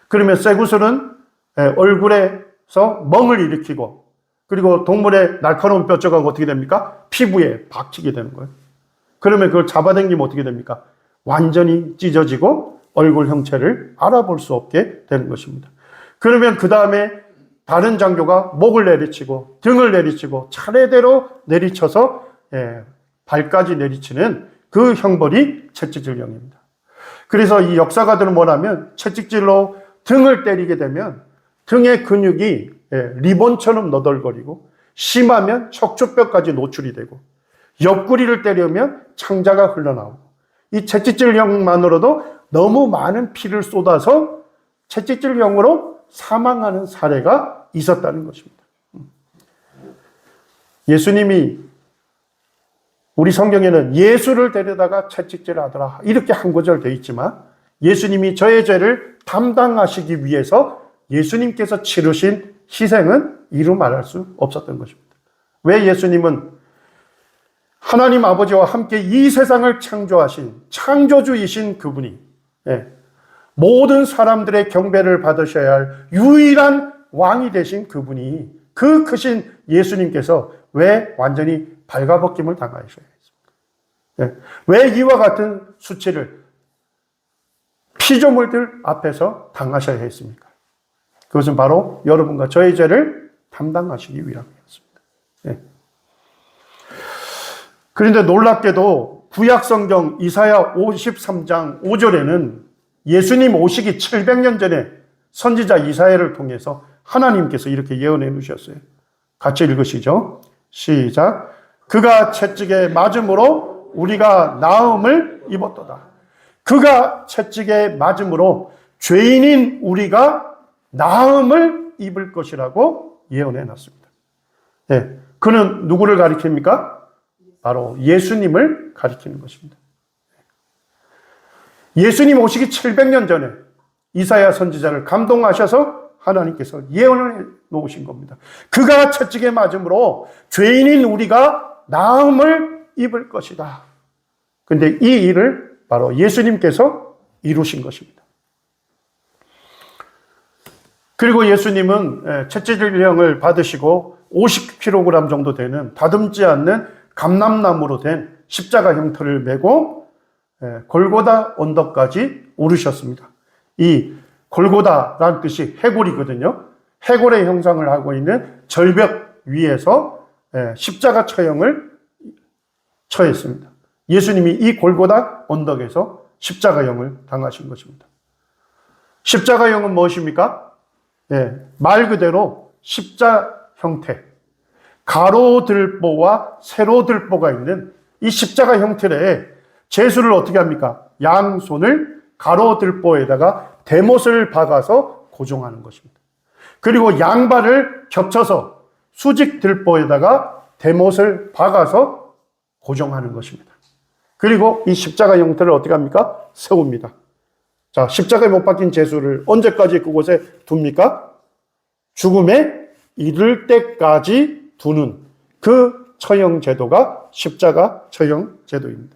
그러면 쇠구슬은 얼굴에서 멍을 일으키고 그리고 동물의 날카로운 뼈 조각은 어떻게 됩니까? 피부에 박히게 되는 거예요. 그러면 그걸 잡아당기면 어떻게 됩니까? 완전히 찢어지고 얼굴 형체를 알아볼 수 없게 되는 것입니다. 그러면 그 다음에 다른 장교가 목을 내리치고 등을 내리치고 차례대로 내리쳐서 발까지 내리치는 그 형벌이 채찍질형입니다. 그래서 이 역사가들은 뭐냐면 채찍질로 등을 때리게 되면 등의 근육이 리본처럼 너덜거리고 심하면 척추뼈까지 노출이 되고 옆구리를 때리면 창자가 흘러나오고 이 채찍질형만으로도 너무 많은 피를 쏟아서 채찍질형으로 사망하는 사례가 있었다는 것입니다. 예수님이 우리 성경에는 예수를 데려다가 채찍질하더라 이렇게 한 구절 되어 있지만 예수님이 저의 죄를 담당하시기 위해서 예수님께서 치르신 희생은 이루 말할 수 없었던 것입니다. 왜 예수님은 하나님 아버지와 함께 이 세상을 창조하신 창조주이신 그분이 모든 사람들의 경배를 받으셔야 할 유일한 왕이 되신 그분이 그 크신 예수님께서 왜 완전히 발가벗김을 당하셔야 했습니까? 왜 이와 같은 수치를 피조물들 앞에서 당하셔야 했습니까? 그것은 바로 여러분과 저의 죄를 담당하시기 위함이었습니다. 그런데 놀랍게도 구약성경 이사야 53장 5절에는 예수님 오시기 700년 전에 선지자 이사야를 통해서 하나님께서 이렇게 예언해 놓으셨어요. 같이 읽으시죠. 시작. 그가 채찍에 맞음으로 우리가 나음을 입었도다. 그가 채찍에 맞음으로 죄인인 우리가 나음을 입을 것이라고 예언해 놨습니다. 그는 누구를 가리킵니까? 바로 예수님을 가리키는 것입니다. 예수님 오시기 700년 전에 이사야 선지자를 감동하셔서 하나님께서 예언을 해 놓으신 겁니다. 그가 채찍에 맞음으로 죄인인 우리가 나음을 입을 것이다. 그런데 이 일을 바로 예수님께서 이루신 것입니다. 그리고 예수님은 채찍질형을 받으시고 50kg 정도 되는 다듬지 않는 감람나무로 된 십자가 형태를 메고 골고다 언덕까지 오르셨습니다. 이 골고다라는 뜻이 해골이거든요. 해골의 형상을 하고 있는 절벽 위에서 십자가 처형을 처했습니다. 예수님이 이 골고다 언덕에서 십자가형을 당하신 것입니다. 십자가형은 무엇입니까? 말 그대로 십자 형태, 가로들보와 세로들보가 있는 이 십자가 형태에 제수를 어떻게 합니까? 양손을 가로들보에다가 대못을 박아서 고정하는 것입니다. 그리고 양발을 겹쳐서 수직들보에다가 대못을 박아서 고정하는 것입니다. 그리고 이 십자가 형태를 어떻게 합니까? 세웁니다. 자, 십자가에 못 박힌 제수를 언제까지 그곳에 둡니까? 죽음에 이를 때까지 두는 그 처형 제도가 십자가 처형 제도입니다.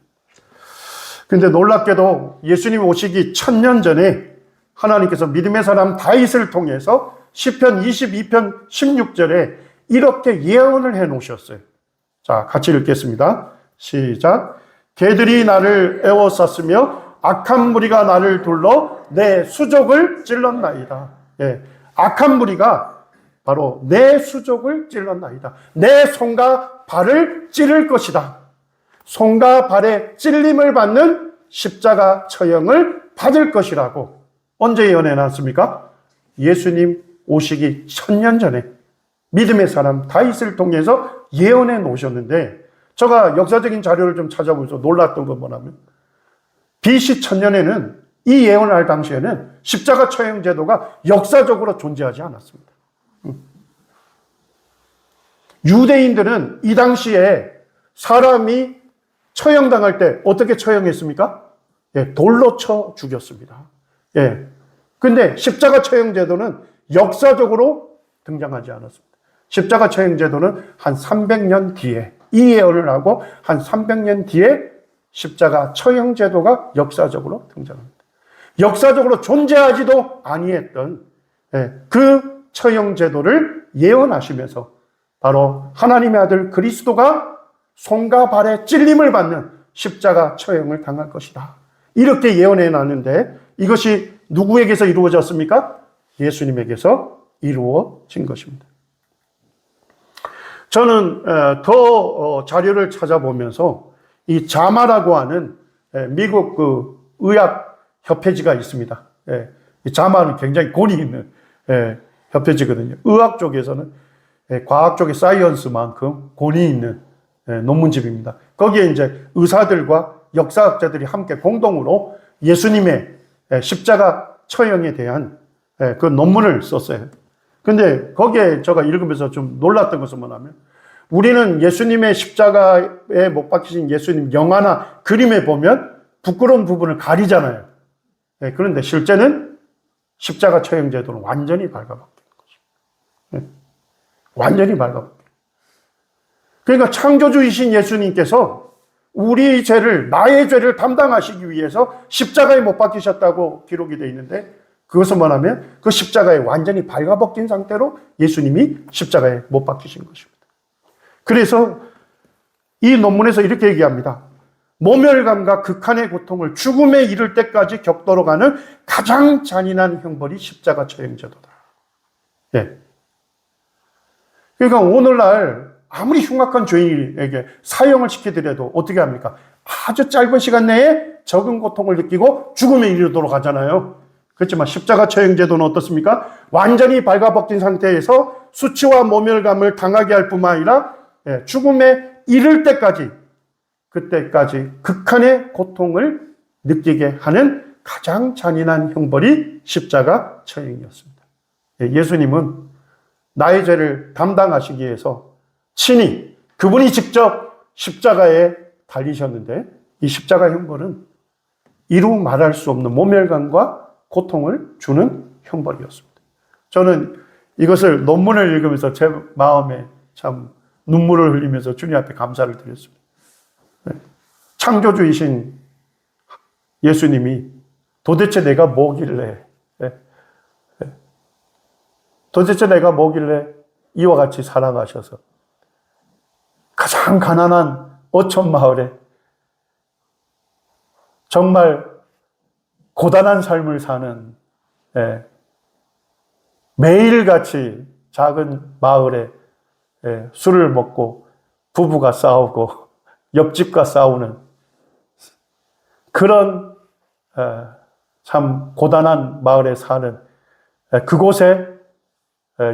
그런데 놀랍게도 예수님 오시기 1000년 전에 하나님께서 믿음의 사람 다윗을 통해서 시편 22편 16절에 이렇게 예언을 해 놓으셨어요. 자, 같이 읽겠습니다. 시작. 개들이 나를 에워쌌으며 악한 무리가 나를 둘러 내 수족을 찔렀나이다. 악한 무리가 바로 내 수족을 찔렀나이다. 내 손과 발을 찌를 것이다. 손과 발에 찔림을 받는 십자가 처형을 받을 것이라고 언제 예언해 놨습니까? 예수님 오시기 1000년 전에 믿음의 사람 다윗을 통해서 예언해 놓으셨는데, 제가 역사적인 자료를 좀 찾아보면서 놀랐던 건 뭐냐면 BC 1000년에는 이 예언을 할 당시에는 십자가 처형 제도가 역사적으로 존재하지 않았습니다. 유대인들은 이 당시에 사람이 처형당할 때 어떻게 처형했습니까? 돌로 쳐 죽였습니다. 근데 십자가 처형 제도는 역사적으로 등장하지 않았습니다. 십자가 처형 제도는 한 300년 뒤에 이 예언을 하고 한 300년 뒤에 십자가 처형 제도가 역사적으로 등장합니다. 역사적으로 존재하지도 아니했던 그 처형 제도를 예언하시면서 바로 하나님의 아들 그리스도가 손과 발에 찔림을 받는 십자가 처형을 당할 것이다. 이렇게 예언해 놨는데 이것이 누구에게서 이루어졌습니까? 예수님에게서 이루어진 것입니다. 저는 더 자료를 찾아보면서 이 자마라고 하는 미국 그 의학 협회지가 있습니다. 자만은 굉장히 권위 있는 협회지거든요. 의학 쪽에서는 과학 쪽의 사이언스만큼 권위 있는 논문집입니다. 거기에 이제 의사들과 역사학자들이 함께 공동으로 예수님의 십자가 처형에 대한 그 논문을 썼어요. 근데 거기에 제가 읽으면서 좀 놀랐던 것은 뭐냐면, 우리는 예수님의 십자가에 못 박히신 예수님 영화나 그림에 보면 부끄러운 부분을 가리잖아요. 그런데 실제는 십자가 처형 제도는 완전히 발가벗기는 거죠. 완전히 발가벗기는. 그러니까 창조주이신 예수님께서 우리 죄를, 나의 죄를 담당하시기 위해서 십자가에 못 박히셨다고 기록이 되어 있는데, 그것은 뭐냐면 그 십자가에 완전히 발가벗긴 상태로 예수님이 십자가에 못 박히신 것입니다. 그래서 이 논문에서 이렇게 얘기합니다. 모멸감과 극한의 고통을 죽음에 이를 때까지 겪도록 하는 가장 잔인한 형벌이 십자가 처형제도다. 그러니까 오늘날 아무리 흉악한 죄인에게 사형을 시키더라도 어떻게 합니까? 아주 짧은 시간 내에 적은 고통을 느끼고 죽음에 이르도록 하잖아요. 그렇지만 십자가 처형제도는 어떻습니까? 완전히 발가벗긴 상태에서 수치와 모멸감을 당하게 할 뿐만 아니라 죽음에 이를 때까지, 그때까지 극한의 고통을 느끼게 하는 가장 잔인한 형벌이 십자가 처형이었습니다. 예수님은 나의 죄를 담당하시기 위해서 친히 그분이 직접 십자가에 달리셨는데, 이 십자가 형벌은 이루 말할 수 없는 모멸감과 고통을 주는 형벌이었습니다. 저는 이것을 논문을 읽으면서 제 마음에 참 눈물을 흘리면서 주님 앞에 감사를 드렸습니다. 창조주이신 예수님이 도대체 내가 뭐길래, 도대체 내가 뭐길래 이와 같이 살아가셔서 가장 가난한 어촌 마을에 정말 고단한 삶을 사는, 매일같이 작은 마을에 술을 먹고 부부가 싸우고 옆집과 싸우는 그런 참 고단한 마을에 사는 그곳에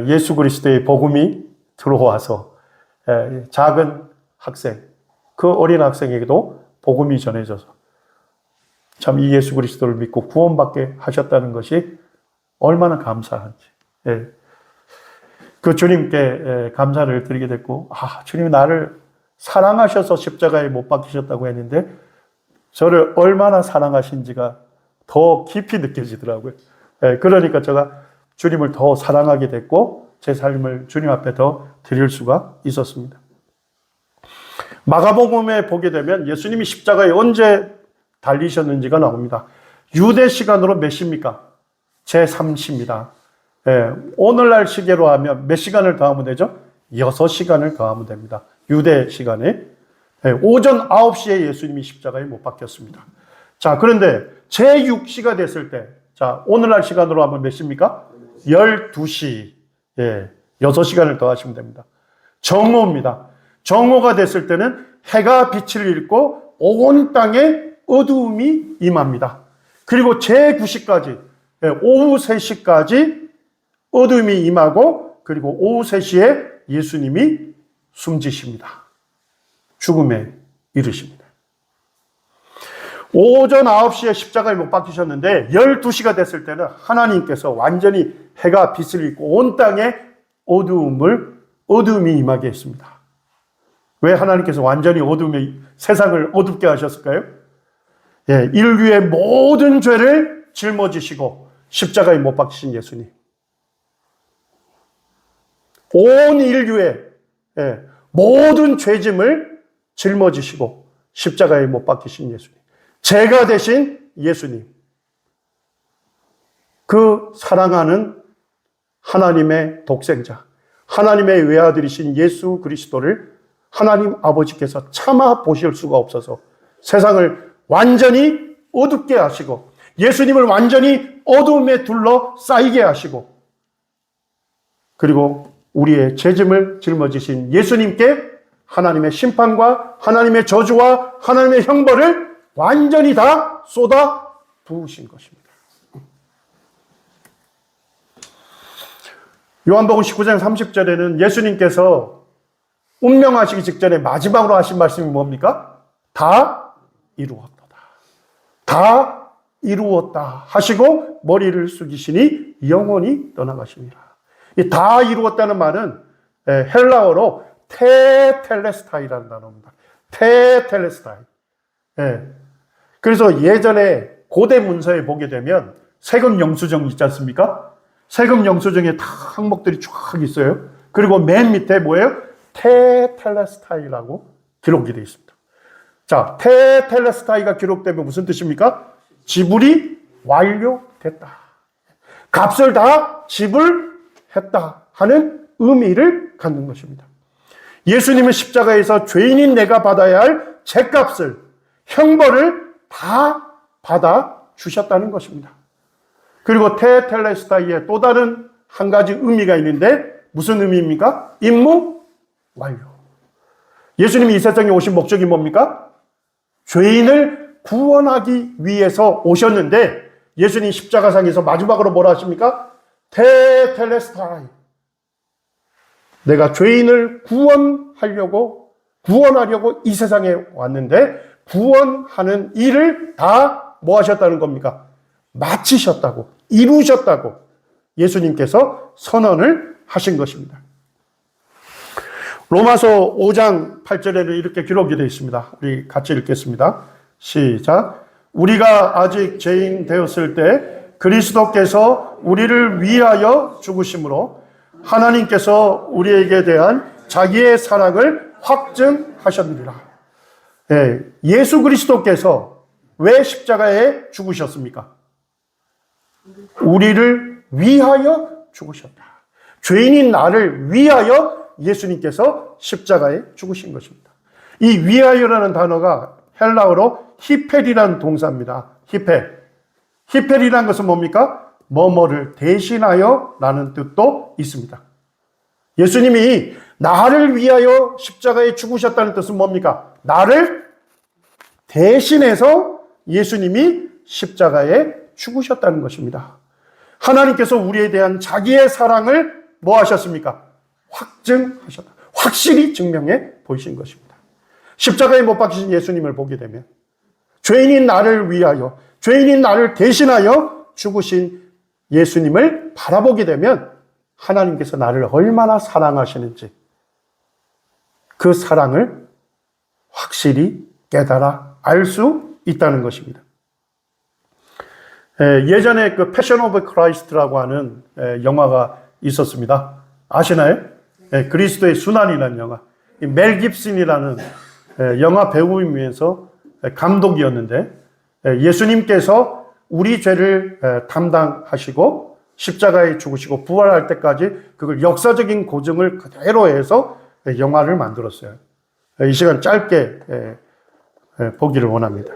예수 그리스도의 복음이 들어와서 작은 학생, 그 어린 학생에게도 복음이 전해져서 참 이 예수 그리스도를 믿고 구원받게 하셨다는 것이 얼마나 감사한지. 그 주님께 감사를 드리게 됐고, 주님이 나를 사랑하셔서 십자가에 못 박히셨다고 했는데 저를 얼마나 사랑하신지가 더 깊이 느껴지더라고요. 그러니까 제가 주님을 더 사랑하게 됐고 제 삶을 주님 앞에 더 드릴 수가 있었습니다. 마가복음에 보게 되면 예수님이 십자가에 언제 달리셨는지가 나옵니다. 유대 시간으로 몇 시입니까? 제3시입니다. 오늘날 시계로 하면 몇 시간을 더하면 되죠? 6시간을 더하면 됩니다. 유대 시간에. 오전 9시에 예수님이 십자가에 못 박혔습니다. 자, 그런데 제6시가 됐을 때, 자, 오늘날 시간으로 하면 몇 시입니까? 12시. 6시간을 더하시면 됩니다. 정오입니다. 정오가 됐을 때는 해가 빛을 잃고 온 땅에 어두움이 임합니다. 그리고 제9시까지, 오후 3시까지 어두움이 임하고, 그리고 오후 3시에 예수님이 숨지십니다. 죽음에 이르십니다. 오전 9시에 십자가에 못 박히셨는데 12시가 됐을 때는 하나님께서 완전히 해가 빛을 잃고 온 땅에 어두움이 임하게 했습니다. 왜 하나님께서 완전히 세상을 어둡게 하셨을까요? 인류의 모든 죄를 짊어지시고 십자가에 못 박히신 예수님. 온 인류의 모든 죄짐을 짊어지시고 십자가에 못 박히신 예수님. 죄가 되신 예수님. 그 사랑하는 하나님의 독생자, 하나님의 외아들이신 예수 그리스도를 하나님 아버지께서 참아 보실 수가 없어서 세상을 완전히 어둡게 하시고 예수님을 완전히 어두움에 둘러싸이게 하시고, 그리고 우리의 죄짐을 짊어지신 예수님께 하나님의 심판과 하나님의 저주와 하나님의 형벌을 완전히 다 쏟아 부으신 것입니다. 요한복음 19장 30절에는 예수님께서 운명하시기 직전에 마지막으로 하신 말씀이 뭡니까? 다 이루었다. 다 이루었다 하시고 머리를 숙이시니 영원히 떠나가시니라. 이 다 이루었다는 말은 헬라어로 테텔레스타이라는 단어입니다. 테텔레스타이. 그래서 예전에 고대 문서에 보게 되면 세금 영수증 있지 않습니까? 세금 영수증에 다 항목들이 쫙 있어요. 그리고 맨 밑에 뭐예요? 테텔레스타이라고 기록이 되어 있습니다. 자, 테텔레스타이가 기록되면 무슨 뜻입니까? 지불이 완료됐다. 값을 다 지불했다 하는 의미를 갖는 것입니다. 예수님은 십자가에서 죄인인 내가 받아야 할 죄값을, 형벌을 다 받아 주셨다는 것입니다. 그리고 테텔레스타이의 또 다른 한 가지 의미가 있는데 무슨 의미입니까? 임무 완료. 예수님이 이 세상에 오신 목적이 뭡니까? 죄인을 구원하기 위해서 오셨는데 예수님 십자가상에서 마지막으로 뭐라 하십니까? 테텔레스타이. 내가 죄인을 구원하려고 이 세상에 왔는데 구원하는 일을 다 뭐 하셨다는 겁니까? 마치셨다고, 이루셨다고 예수님께서 선언을 하신 것입니다. 로마서 5장 8절에는 이렇게 기록이 되어 있습니다. 우리 같이 읽겠습니다. 시작. 우리가 아직 죄인 되었을 때 그리스도께서 우리를 위하여 죽으심으로 하나님께서 우리에게 대한 자기의 사랑을 확증하셨느니라. 예수 그리스도께서 왜 십자가에 죽으셨습니까? 우리를 위하여 죽으셨다. 죄인인 나를 위하여 예수님께서 십자가에 죽으신 것입니다. 이 위하여라는 단어가 헬라어로 히펠이라는 동사입니다. 히펠이라는 것은 뭡니까? 뭐뭐를 대신하여 라는 뜻도 있습니다. 예수님이 나를 위하여 십자가에 죽으셨다는 뜻은 뭡니까? 나를 대신해서 예수님이 십자가에 죽으셨다는 것입니다. 하나님께서 우리에 대한 자기의 사랑을 뭐 하셨습니까? 확증하셨다. 확실히 증명해 보이신 것입니다. 십자가에 못 박히신 예수님을 보게 되면 죄인인 나를 위하여, 죄인인 나를 대신하여 죽으신 예수님을 바라보게 되면 하나님께서 나를 얼마나 사랑하시는지 그 사랑을 확실히 깨달아 알 수 있다는 것입니다. 예전에 그 패션 오브 크라이스트라고 하는 영화가 있었습니다. 아시나요? 그리스도의 순환이라는 영화. 멜 깁슨이라는 영화 배우이면서 감독이었는데 예수님께서 우리 죄를 담당하시고 십자가에 죽으시고 부활할 때까지 그걸 역사적인 고증을 그대로 해서 영화를 만들었어요. 이 시간 짧게 보기를 원합니다.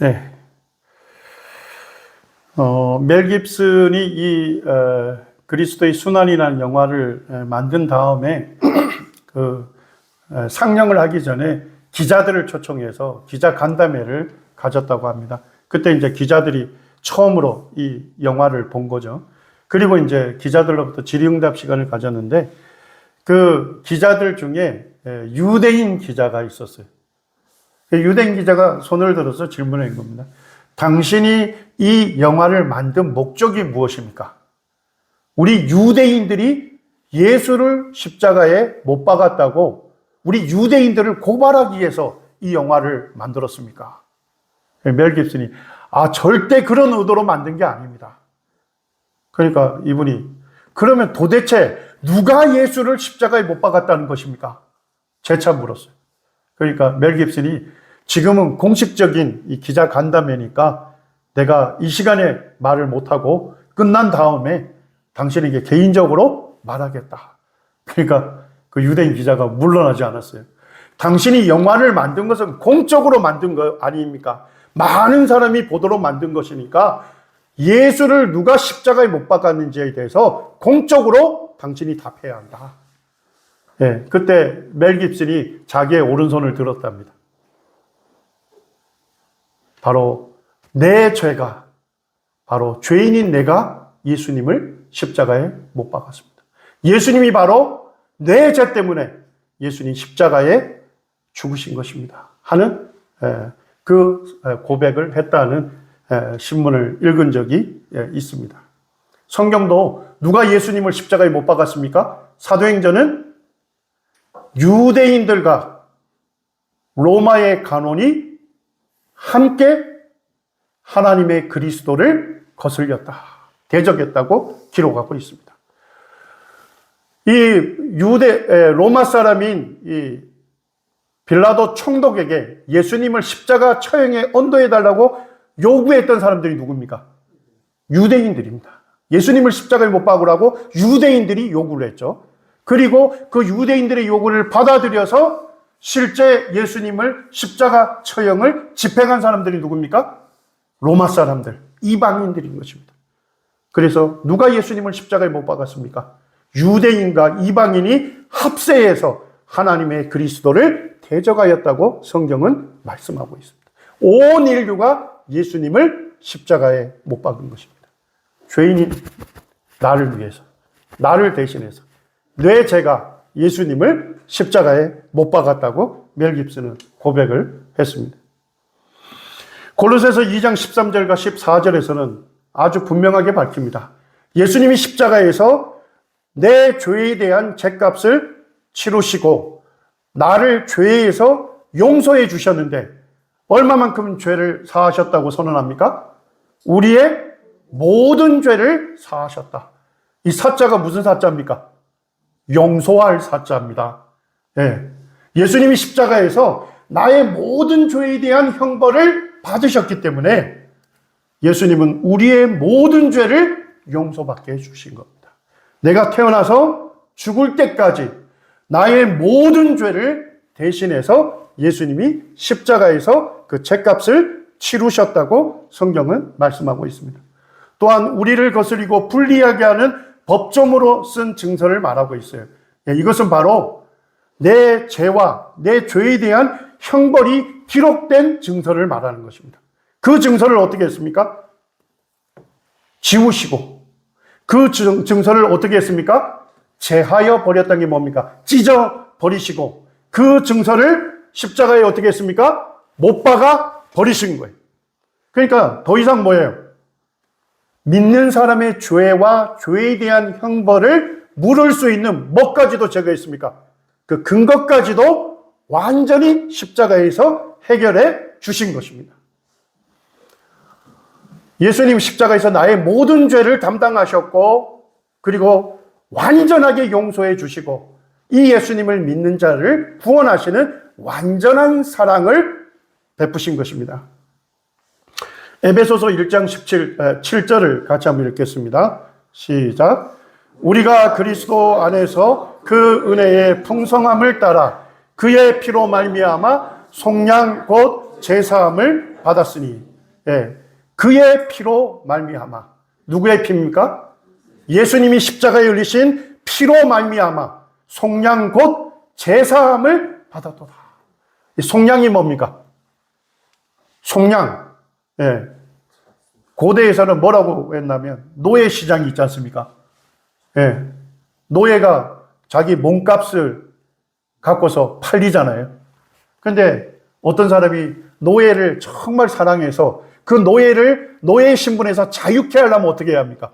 네. 멜 깁슨이 이 그리스도의 순환이라는 영화를 만든 다음에 상영을 하기 전에 기자들을 초청해서 기자 간담회를 가졌다고 합니다. 그때 이제 기자들이 처음으로 이 영화를 본 거죠. 그리고 이제 기자들로부터 질의응답 시간을 가졌는데 그 기자들 중에 유대인 기자가 있었어요. 유대인 기자가 손을 들어서 질문한 겁니다. 당신이 이 영화를 만든 목적이 무엇입니까? 우리 유대인들이 예수를 십자가에 못 박았다고 우리 유대인들을 고발하기 위해서 이 영화를 만들었습니까? 멜 깁슨이 절대 그런 의도로 만든 게 아닙니다. 그러니까 이분이 그러면 도대체 누가 예수를 십자가에 못 박았다는 것입니까? 재차 물었어요. 그러니까 멜 깁슨이 지금은 공식적인 이 기자 간담회니까 내가 이 시간에 말을 못하고 끝난 다음에 당신에게 개인적으로 말하겠다. 그러니까 그 유대인 기자가 물러나지 않았어요. 당신이 영화를 만든 것은 공적으로 만든 거 아닙니까? 많은 사람이 보도록 만든 것이니까 예수를 누가 십자가에 못 박았는지에 대해서 공적으로 당신이 답해야 한다. 예, 그때 멜 깁슨이 자기의 오른손을 들었답니다. 바로 내 죄가, 바로 죄인인 내가 예수님을 십자가에 못 박았습니다. 예수님이 바로 내 죄 때문에 예수님 십자가에 죽으신 것입니다. 하는 그 고백을 했다는 신문을 읽은 적이 있습니다. 성경도 누가 예수님을 십자가에 못 박았습니까? 사도행전은 유대인들과 로마의 간원이 함께 하나님의 그리스도를 거슬렸다, 대적했다고 기록하고 있습니다. 이 로마 사람인 이 빌라도 총독에게 예수님을 십자가 처형에 언도해달라고 요구했던 사람들이 누굽니까? 유대인들입니다. 예수님을 십자가에 못 박으라고 유대인들이 요구를 했죠. 그리고 그 유대인들의 요구를 받아들여서 실제 예수님을 십자가 처형을 집행한 사람들이 누굽니까? 로마 사람들, 이방인들인 것입니다. 그래서 누가 예수님을 십자가에 못 박았습니까? 유대인과 이방인이 합세해서 하나님의 그리스도를 대적하였다고 성경은 말씀하고 있습니다. 온 인류가 예수님을 십자가에 못 박은 것입니다. 죄인인 나를 위해서, 나를 대신해서 내 죄가 예수님을 십자가에 못 박았다고 멜 깁슨은 고백을 했습니다. 골로새서 2장 13절과 14절에서는 아주 분명하게 밝힙니다. 예수님이 십자가에서 내 죄에 대한 죗값을 치르시고 나를 죄에서 용서해 주셨는데 얼마만큼 죄를 사하셨다고 선언합니까? 우리의 모든 죄를 사하셨다. 이 사자가 무슨 사자입니까? 용서할 사자입니다. 예. 예수님이 십자가에서 나의 모든 죄에 대한 형벌을 받으셨기 때문에 예수님은 우리의 모든 죄를 용서받게 해주신 겁니다. 내가 태어나서 죽을 때까지 나의 모든 죄를 대신해서 예수님이 십자가에서 그 죗값을 치르셨다고 성경은 말씀하고 있습니다. 또한 우리를 거스리고 불리하게 하는 법조문으로 쓴 증서를 말하고 있어요. 이것은 바로 내 죄와 내 죄에 대한 형벌이 기록된 증서를 말하는 것입니다. 그 증서를 어떻게 했습니까? 지우시고 그 증서를 어떻게 했습니까? 제하여 버렸다는 게 뭡니까? 찢어 버리시고 그 증서를 십자가에 어떻게 했습니까? 못 박아 버리신 거예요. 그러니까 더 이상 뭐예요? 믿는 사람의 죄와 죄에 대한 형벌을 물을 수 있는 뭐까지도 제거했습니까? 그 근거까지도 완전히 십자가에서 해결해 주신 것입니다. 예수님 십자가에서 나의 모든 죄를 담당하셨고 그리고 완전하게 용서해 주시고 이 예수님을 믿는 자를 구원하시는 완전한 사랑을 베푸신 것입니다. 에베소서 1장 7절을 같이 한번 읽겠습니다. 시작. 우리가 그리스도 안에서 그 은혜의 풍성함을 따라 그의 피로 말미암아 속량 곧 제사함을 받았으니 그의 피로 말미암아. 누구의 피입니까? 예수님이 십자가에 흘리신 피로 말미암아 속량 곧 제사함을 받았도다. 이 속량이 뭡니까? 속량. 고대에서는 뭐라고 했냐면 노예 시장이 있지 않습니까? 노예가 자기 몸값을 갖고서 팔리잖아요. 근데 어떤 사람이 노예를 정말 사랑해서 그 노예를 노예 신분에서 자유케 하려면 어떻게 해야 합니까?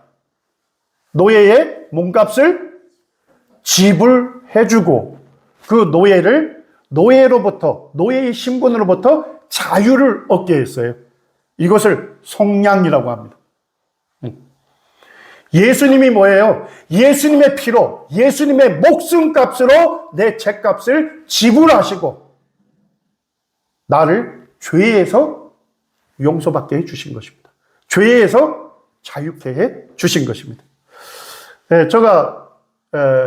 노예의 몸값을 지불해주고 그 노예를 노예로부터 노예의 신분으로부터 자유를 얻게 했어요. 이것을 속량이라고 합니다. 예수님이 뭐예요? 예수님의 피로, 예수님의 목숨값으로 내 죄값을 지불하시고 나를 죄에서 용서받게 해주신 것입니다. 죄에서 자유케 해주신 것입니다. 제가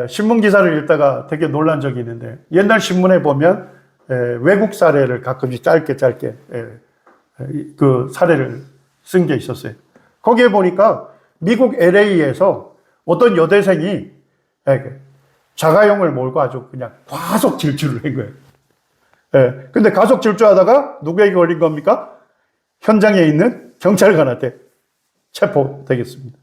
신문 기사를 읽다가 되게 놀란 적이 있는데 옛날 신문에 보면 외국 사례를 가끔씩 짧게 그 사례를 쓴 게 있었어요. 거기에 보니까 미국 LA에서 어떤 여대생이 자가용을 몰고 아주 그냥 과속 질주를 한 거예요. 근데 과속 질주하다가 누구에게 걸린 겁니까? 현장에 있는 경찰관한테 체포되겠습니다.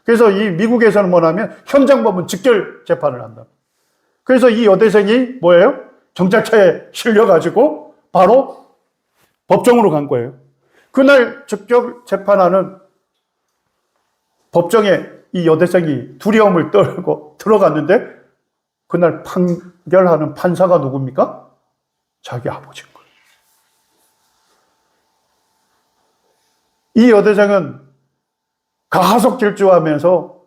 그래서 이 미국에서는 뭐냐면 현장법은 직결 재판을 한다. 그래서 이 여대생이 뭐예요? 경찰차에 실려가지고 바로 법정으로 간 거예요. 그날 직결 재판하는 법정에 이 여대생이 두려움을 떨고 들어갔는데 그날 판결하는 판사가 누굽니까? 자기 아버지인 거예요. 이 여대생은 가속 질주하면서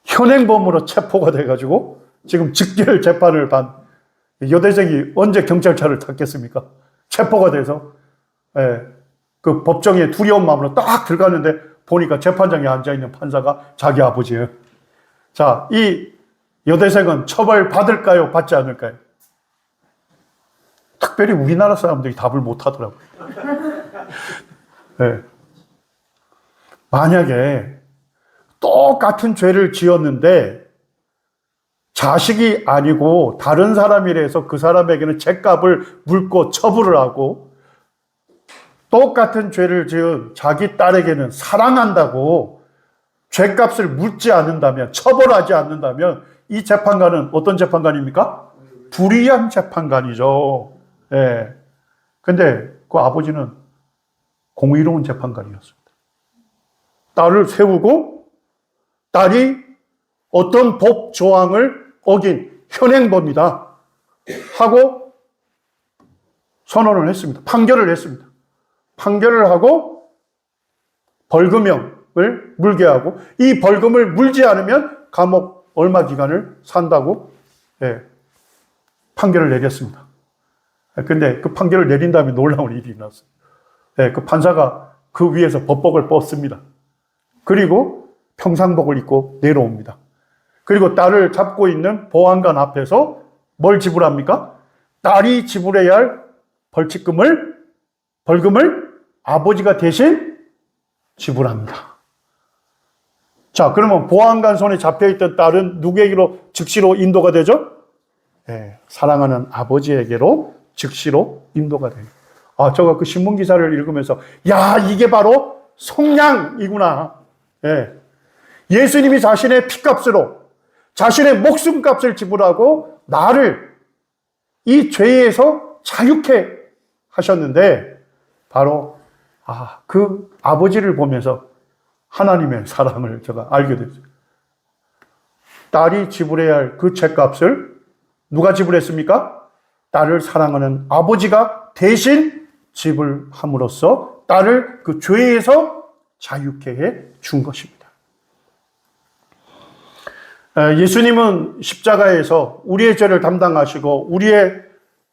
현행범으로 체포가 돼가지고 지금 직결 재판을 받은 여대생이 언제 경찰차를 탔겠습니까? 체포가 돼서 그 법정에 두려운 마음으로 딱 들어갔는데 보니까 재판장에 앉아있는 판사가 자기 아버지예요. 자, 이 여대생은 처벌받을까요? 받지 않을까요? 특별히 우리나라 사람들이 답을 못하더라고요. 만약에 똑같은 죄를 지었는데 자식이 아니고 다른 사람이라서 그 사람에게는 죄값을 물고 처벌을 하고 똑같은 죄를 지은 자기 딸에게는 사랑한다고 죄값을 묻지 않는다면, 처벌하지 않는다면 이 재판관은 어떤 재판관입니까? 불의한 재판관이죠. 근데 그 아버지는 공의로운 재판관이었습니다. 딸을 세우고 딸이 어떤 법 조항을 어긴 현행범이다 하고 선언을 했습니다. 판결을 했습니다. 판결을 하고 벌금형을 물게 하고 이 벌금을 물지 않으면 감옥 얼마 기간을 산다고 판결을 내렸습니다. 근데 그 판결을 내린 다음에 놀라운 일이 났어요. 그 판사가 그 위에서 법복을 벗습니다. 그리고 평상복을 입고 내려옵니다. 그리고 딸을 잡고 있는 보안관 앞에서 뭘 지불합니까? 딸이 지불해야 할 벌금을 아버지가 대신 지불합니다. 자, 그러면 보안관 손에 잡혀있던 딸은 누구에게로 즉시로 인도가 되죠? 사랑하는 아버지에게로 즉시로 인도가 돼요. 제가 그 신문 기사를 읽으면서 야, 이게 바로 속량이구나. 예수님이 자신의 피값으로 자신의 목숨값을 지불하고 나를 이 죄에서 자유케 하셨는데 바로 그 아버지를 보면서 하나님의 사랑을 제가 알게 됐어요. 딸이 지불해야 할 그 죄값을 누가 지불했습니까? 딸을 사랑하는 아버지가 대신 지불함으로써 딸을 그 죄에서 자유케 해 준 것입니다. 예수님은 십자가에서 우리의 죄를 담당하시고 우리의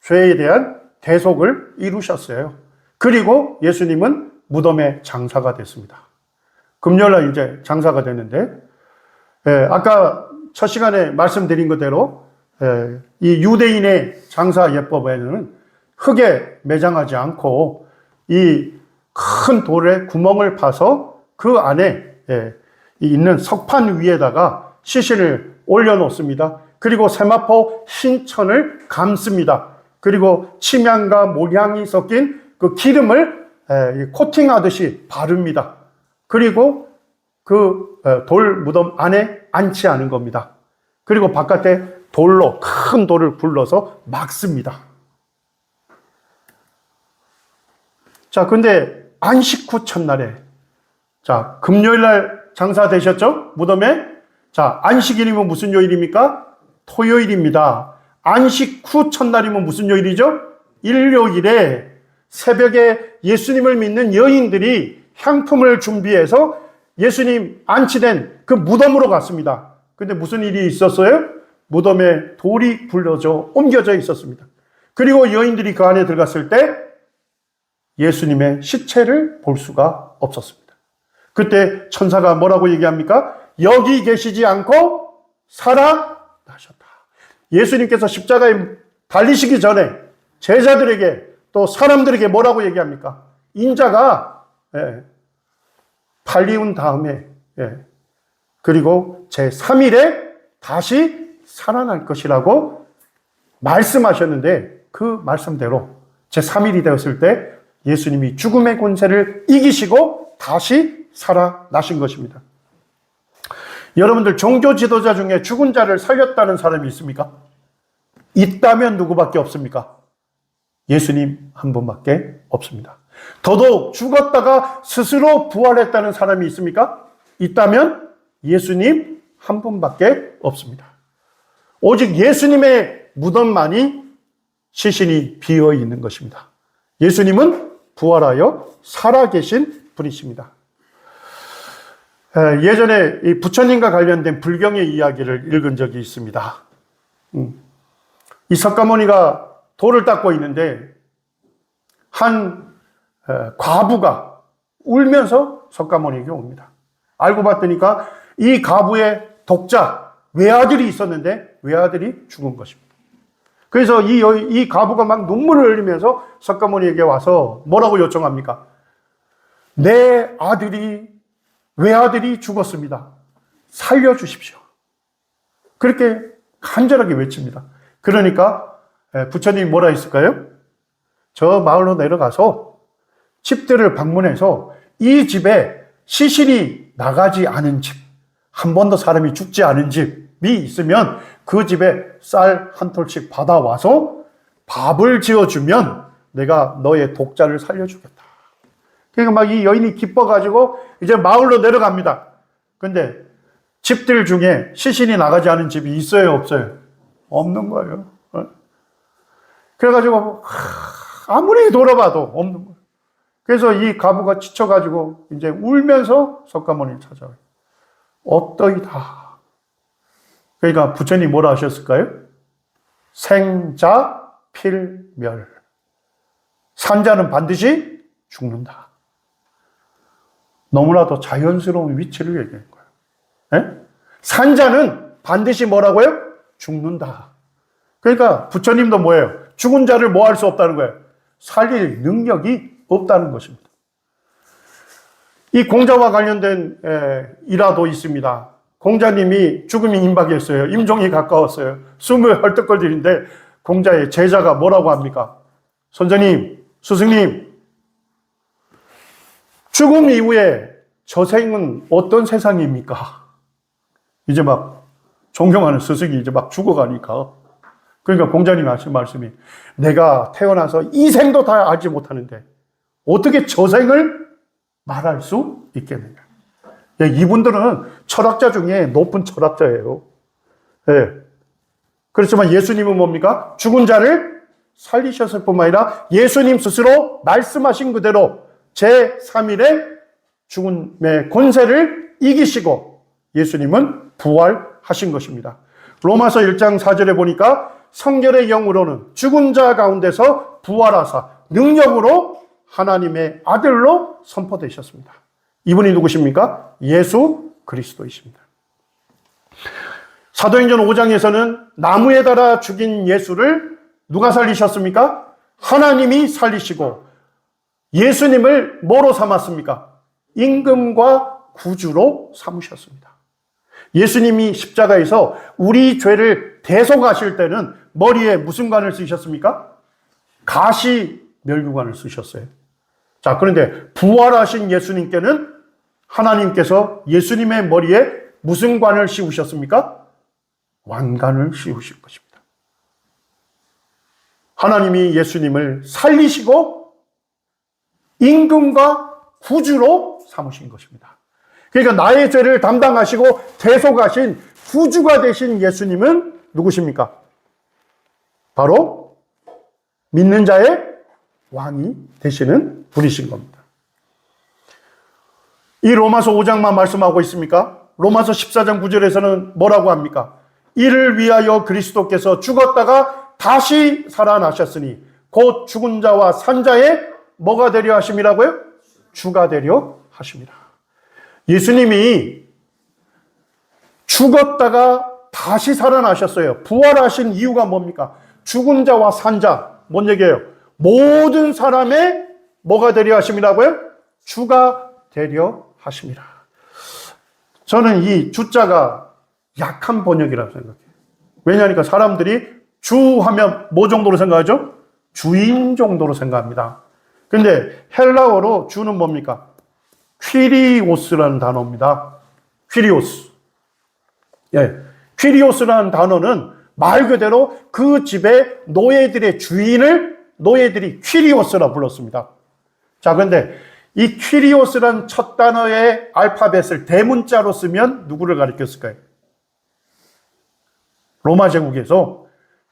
죄에 대한 대속을 이루셨어요. 그리고 예수님은 무덤의 장사가 됐습니다. 금요일날 이제 장사가 됐는데, 아까 첫 시간에 말씀드린 그대로 이 유대인의 장사 예법에는 흙에 매장하지 않고 이 큰 돌에 구멍을 파서 그 안에 있는 석판 위에다가 시신을 올려놓습니다. 그리고 세마포 흰천을 감습니다. 그리고 침향과 모향이 섞인 그 기름을 코팅하듯이 바릅니다. 그리고 그 돌 무덤 안에 안치하는 겁니다. 그리고 바깥에 돌로 큰 돌을 굴러서 막습니다. 자, 근데 안식 후 첫날에, 자, 금요일 날 장사 되셨죠? 무덤에. 자, 안식일이면 무슨 요일입니까? 토요일입니다. 안식 후 첫날이면 무슨 요일이죠? 일요일에 새벽에 예수님을 믿는 여인들이 향품을 준비해서 예수님 안치된 그 무덤으로 갔습니다. 근데 무슨 일이 있었어요? 무덤에 돌이 굴려져 옮겨져 있었습니다. 그리고 여인들이 그 안에 들어갔을 때 예수님의 시체를 볼 수가 없었습니다. 그때 천사가 뭐라고 얘기합니까? 여기 계시지 않고 살아나셨다. 예수님께서 십자가에 달리시기 전에 제자들에게 또 사람들에게 뭐라고 얘기합니까? 인자가 팔리운 다음에 그리고 제3일에 다시 살아날 것이라고 말씀하셨는데 그 말씀대로 제3일이 되었을 때 예수님이 죽음의 권세를 이기시고 다시 살아나신 것입니다. 여러분들 종교 지도자 중에 죽은 자를 살렸다는 사람이 있습니까? 있다면 누구밖에 없습니까? 예수님 한 분밖에 없습니다. 더더욱 죽었다가 스스로 부활했다는 사람이 있습니까? 있다면 예수님 한 분밖에 없습니다. 오직 예수님의 무덤만이 시신이 비어 있는 것입니다. 예수님은 부활하여 살아계신 분이십니다. 예전에 이 부처님과 관련된 불경의 이야기를 읽은 적이 있습니다. 이 석가모니가 돌을 닦고 있는데 한 과부가 울면서 석가모니에게 옵니다. 알고 봤더니까 이 과부의 독자 외아들이 있었는데 외아들이 죽은 것입니다. 그래서 이 과부가 막 눈물을 흘리면서 석가모니에게 와서 뭐라고 요청합니까? 내 외아들이 죽었습니다. 살려주십시오. 그렇게 간절하게 외칩니다. 그러니까 부처님이 뭐라 했을까요? 저 마을로 내려가서 집들을 방문해서 이 집에 시신이 나가지 않은 집, 한 번도 사람이 죽지 않은 집이 있으면 그 집에 쌀 한 톨씩 받아와서 밥을 지어주면 내가 너의 독자를 살려주겠다. 그러니까 막 이 여인이 기뻐가지고 이제 마을로 내려갑니다. 근데 집들 중에 시신이 나가지 않은 집이 있어요, 없어요? 없는 거예요. 그래가지고 아무리 돌아봐도 없는 거예요. 그래서 이 과부가 지쳐가지고 이제 울면서 석가모니를 찾아와요. 없더이다. 그러니까 부처님이 뭐라 하셨을까요? 생자 필멸. 산자는 반드시 죽는다. 너무나도 자연스러운 위치를 얘기한 거예요. 네? 산자는 반드시 뭐라고요? 죽는다. 그러니까 부처님도 뭐예요? 죽은 자를 뭐 할 수 없다는 거예요? 살릴 능력이 없다는 것입니다. 이 공자와 관련된 일화도 있습니다. 공자님이 죽음이 임박했어요. 임종이 가까웠어요. 숨을 헐떡거리는데 공자의 제자가 뭐라고 합니까? 선생님, 스승님, 죽음 이후에 저생은 어떤 세상입니까? 이제 막 존경하는 스승이 이제 막 죽어가니까. 그러니까 공자님이 하신 말씀이 내가 태어나서 이 생도 다 알지 못하는데 어떻게 저생을 말할 수 있겠느냐. 이분들은 철학자 중에 높은 철학자예요. 네. 그렇지만 예수님은 뭡니까? 죽은 자를 살리셨을 뿐만 아니라 예수님 스스로 말씀하신 그대로 제3일에 죽음의 권세를 이기시고 예수님은 부활하신 것입니다. 로마서 1장 4절에 보니까 성결의 영으로는 죽은 자 가운데서 부활하사 능력으로 하나님의 아들로 선포되셨습니다. 이분이 누구십니까? 예수 그리스도이십니다. 사도행전 5장에서는 나무에 달아 죽인 예수를 누가 살리셨습니까? 하나님이 살리시고 예수님을 뭐로 삼았습니까? 임금과 구주로 삼으셨습니다. 예수님이 십자가에서 우리 죄를 대속하실 때는 머리에 무슨 관을 쓰셨습니까? 가시 멸류관을 쓰셨어요. 자, 그런데 부활하신 예수님께는 하나님께서 예수님의 머리에 무슨 관을 씌우셨습니까? 왕관을 씌우신 것입니다. 하나님이 예수님을 살리시고 임금과 구주로 삼으신 것입니다. 그러니까 나의 죄를 담당하시고 대속하신 구주가 되신 예수님은 누구십니까? 바로 믿는 자의 왕이 되시는 분이신 겁니다. 이 로마서 5장만 말씀하고 있습니까? 로마서 14장 9절에서는 뭐라고 합니까? 이를 위하여 그리스도께서 죽었다가 다시 살아나셨으니 곧 죽은 자와 산 자의 뭐가 되려 하심이라고요? 주가 되려 하심이라. 예수님이 죽었다가 다시 살아나셨어요. 부활하신 이유가 뭡니까? 죽은 자와 산 자, 뭔 얘기예요? 모든 사람의 뭐가 되려 하심이라고요? 주가 되려 하심이라. 저는 이 주자가 약한 번역이라고 생각해요. 왜냐하니까 사람들이 주 하면 뭐 정도로 생각하죠? 주인 정도로 생각합니다. 근데 헬라어로 주는 뭡니까? 퀴리오스라는 단어입니다. 퀴리오스. 예. 퀴리오스라는 단어는 말 그대로 그 집의 노예들의 주인을 노예들이 퀴리오스라 불렀습니다. 자, 그런데 이 퀴리오스란 첫 단어의 알파벳을 대문자로 쓰면 누구를 가리켰을까요? 로마 제국에서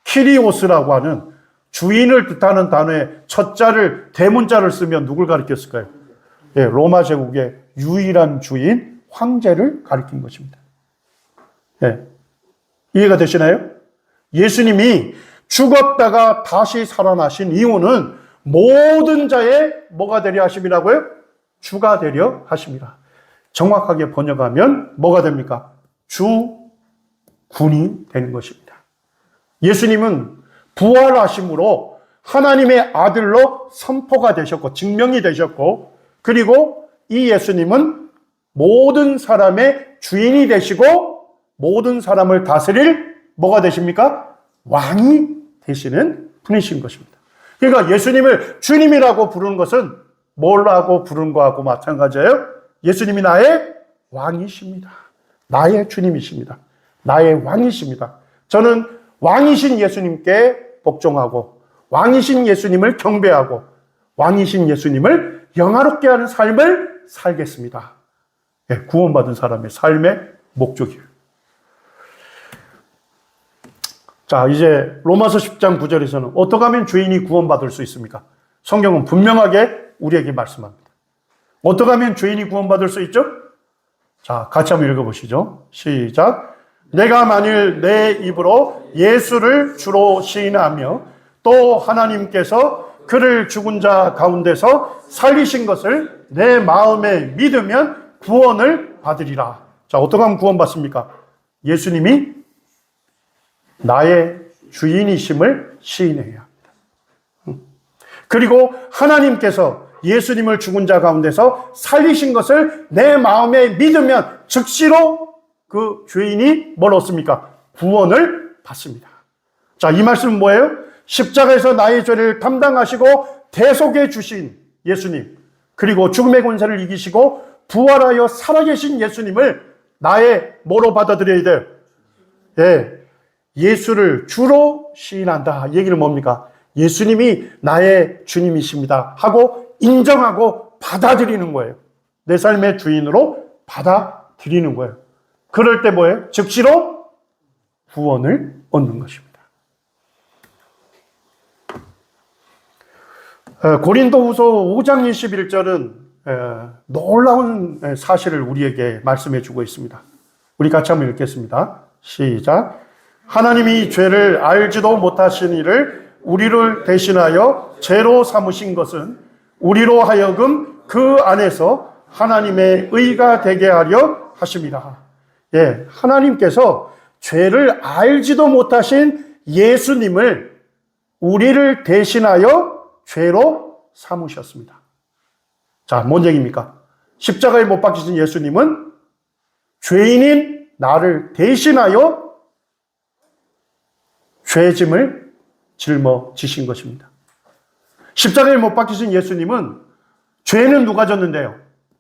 퀴리오스라고 하는 주인을 뜻하는 단어의 첫 자를 대문자를 쓰면 누굴 가리켰을까요? 예, 로마 제국의 유일한 주인 황제를 가리킨 것입니다. 예, 이해가 되시나요? 예수님이 죽었다가 다시 살아나신 이유는 모든 자의 뭐가 되려 하심이라고요? 주가 되려 하심이라. 정확하게 번역하면 뭐가 됩니까? 주군이 되는 것입니다. 예수님은 부활하심으로 하나님의 아들로 선포가 되셨고 증명이 되셨고, 그리고 이 예수님은 모든 사람의 주인이 되시고 모든 사람을 다스릴 뭐가 되십니까? 왕이 되시는 분이신 것입니다. 그러니까 예수님을 주님이라고 부르는 것은 뭐라고 부르는 거하고 마찬가지예요. 예수님이 나의 왕이십니다. 나의 주님이십니다. 나의 왕이십니다. 저는 왕이신 예수님께 복종하고 왕이신 예수님을 경배하고 왕이신 예수님을 영화롭게 하는 삶을 살겠습니다. 네, 구원받은 사람의 삶의 목적이에요. 자, 이제 로마서 10장 9절에서는 어떻게 하면 죄인이 구원받을 수 있습니까? 성경은 분명하게 우리에게 말씀합니다. 어떻게 하면 죄인이 구원받을 수 있죠? 자, 같이 한번 읽어보시죠. 시작. 내가 만일 내 입으로 예수를 주로 시인하며 또 하나님께서 그를 죽은 자 가운데서 살리신 것을 내 마음에 믿으면 구원을 받으리라. 자, 어떻게 하면 구원받습니까? 예수님이 나의 주인이심을 시인해야 합니다. 그리고 하나님께서 예수님을 죽은 자 가운데서 살리신 것을 내 마음에 믿으면 즉시로 그 죄인이 뭘 얻습니까? 구원을 받습니다. 자, 이 말씀은 뭐예요? 십자가에서 나의 죄를 담당하시고 대속해 주신 예수님, 그리고 죽음의 권세를 이기시고 부활하여 살아계신 예수님을 나의 뭐로 받아들여야 돼요? 예, 예수를 주로 시인한다. 얘기는 뭡니까? 예수님이 나의 주님이십니다 하고 인정하고 받아들이는 거예요. 내 삶의 주인으로 받아들이는 거예요. 그럴 때 뭐예요? 즉시로 구원을 얻는 것입니다. 고린도후서 5장 21절은 놀라운 사실을 우리에게 말씀해 주고 있습니다. 우리 같이 한번 읽겠습니다. 시작. 하나님이 죄를 알지도 못하신 이를 우리를 대신하여 죄로 삼으신 것은 우리로 하여금 그 안에서 하나님의 의가 되게 하려 하심이라. 예, 하나님께서 죄를 알지도 못하신 예수님을 우리를 대신하여 죄로 삼으셨습니다. 자, 뭔 얘기입니까? 십자가에 못 박히신 예수님은 죄인인 나를 대신하여 죄짐을 짊어지신 것입니다. 십자가에 못 박히신 예수님은 죄는 누가 졌는데요?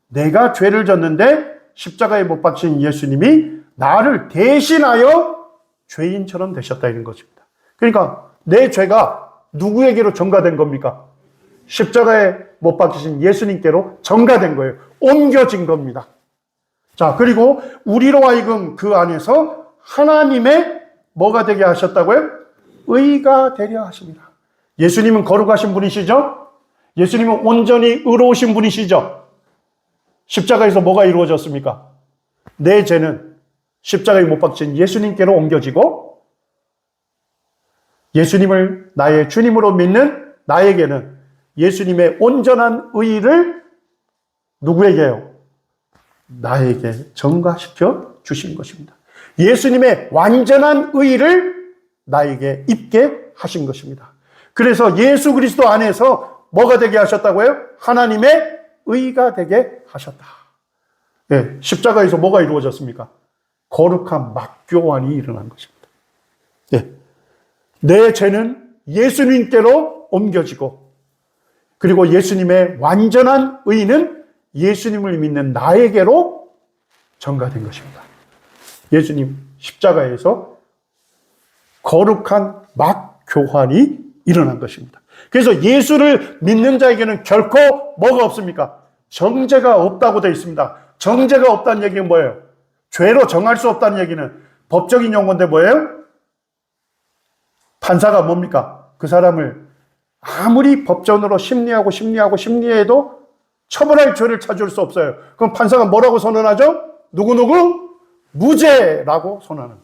내가 죄를 졌는데 십자가에 못 박히신 예수님이 나를 대신하여 죄인처럼 되셨다 이런 것입니다. 그러니까 내 죄가 누구에게로 전가된 겁니까? 십자가에 못 박히신 예수님께로 전가된 거예요. 옮겨진 겁니다. 자, 그리고 우리로 하여금 그 안에서 하나님의 뭐가 되게 하셨다고요? 의가 되려 하십니다. 예수님은 거룩하신 분이시죠? 예수님은 온전히 의로우신 분이시죠? 십자가에서 뭐가 이루어졌습니까? 내 죄는 십자가에 못 박힌 예수님께로 옮겨지고 예수님을 나의 주님으로 믿는 나에게는 예수님의 온전한 의를 누구에게요? 나에게 전가시켜 주신 것입니다. 예수님의 완전한 의를 나에게 입게 하신 것입니다. 그래서 예수 그리스도 안에서 뭐가 되게 하셨다고요? 하나님의 의가 되게 하셨다. 네, 십자가에서 뭐가 이루어졌습니까? 거룩한 막교환이 일어난 것입니다. 네. 내 죄는 예수님께로 옮겨지고 그리고 예수님의 완전한 의는 예수님을 믿는 나에게로 전가된 것입니다. 예수님 십자가에서 거룩한 막교환이 일어난 것입니다. 그래서 예수를 믿는 자에게는 결코 뭐가 없습니까? 정죄가 없다고 되어 있습니다. 정죄가 없다는 얘기는 뭐예요? 죄로 정할 수 없다는 얘기는 법적인 용어인데 뭐예요? 판사가 뭡니까? 그 사람을 아무리 법전으로 심리해도 처벌할 죄를 찾을 수 없어요. 그럼 판사가 뭐라고 선언하죠? 누구누구 무죄라고 선언하는.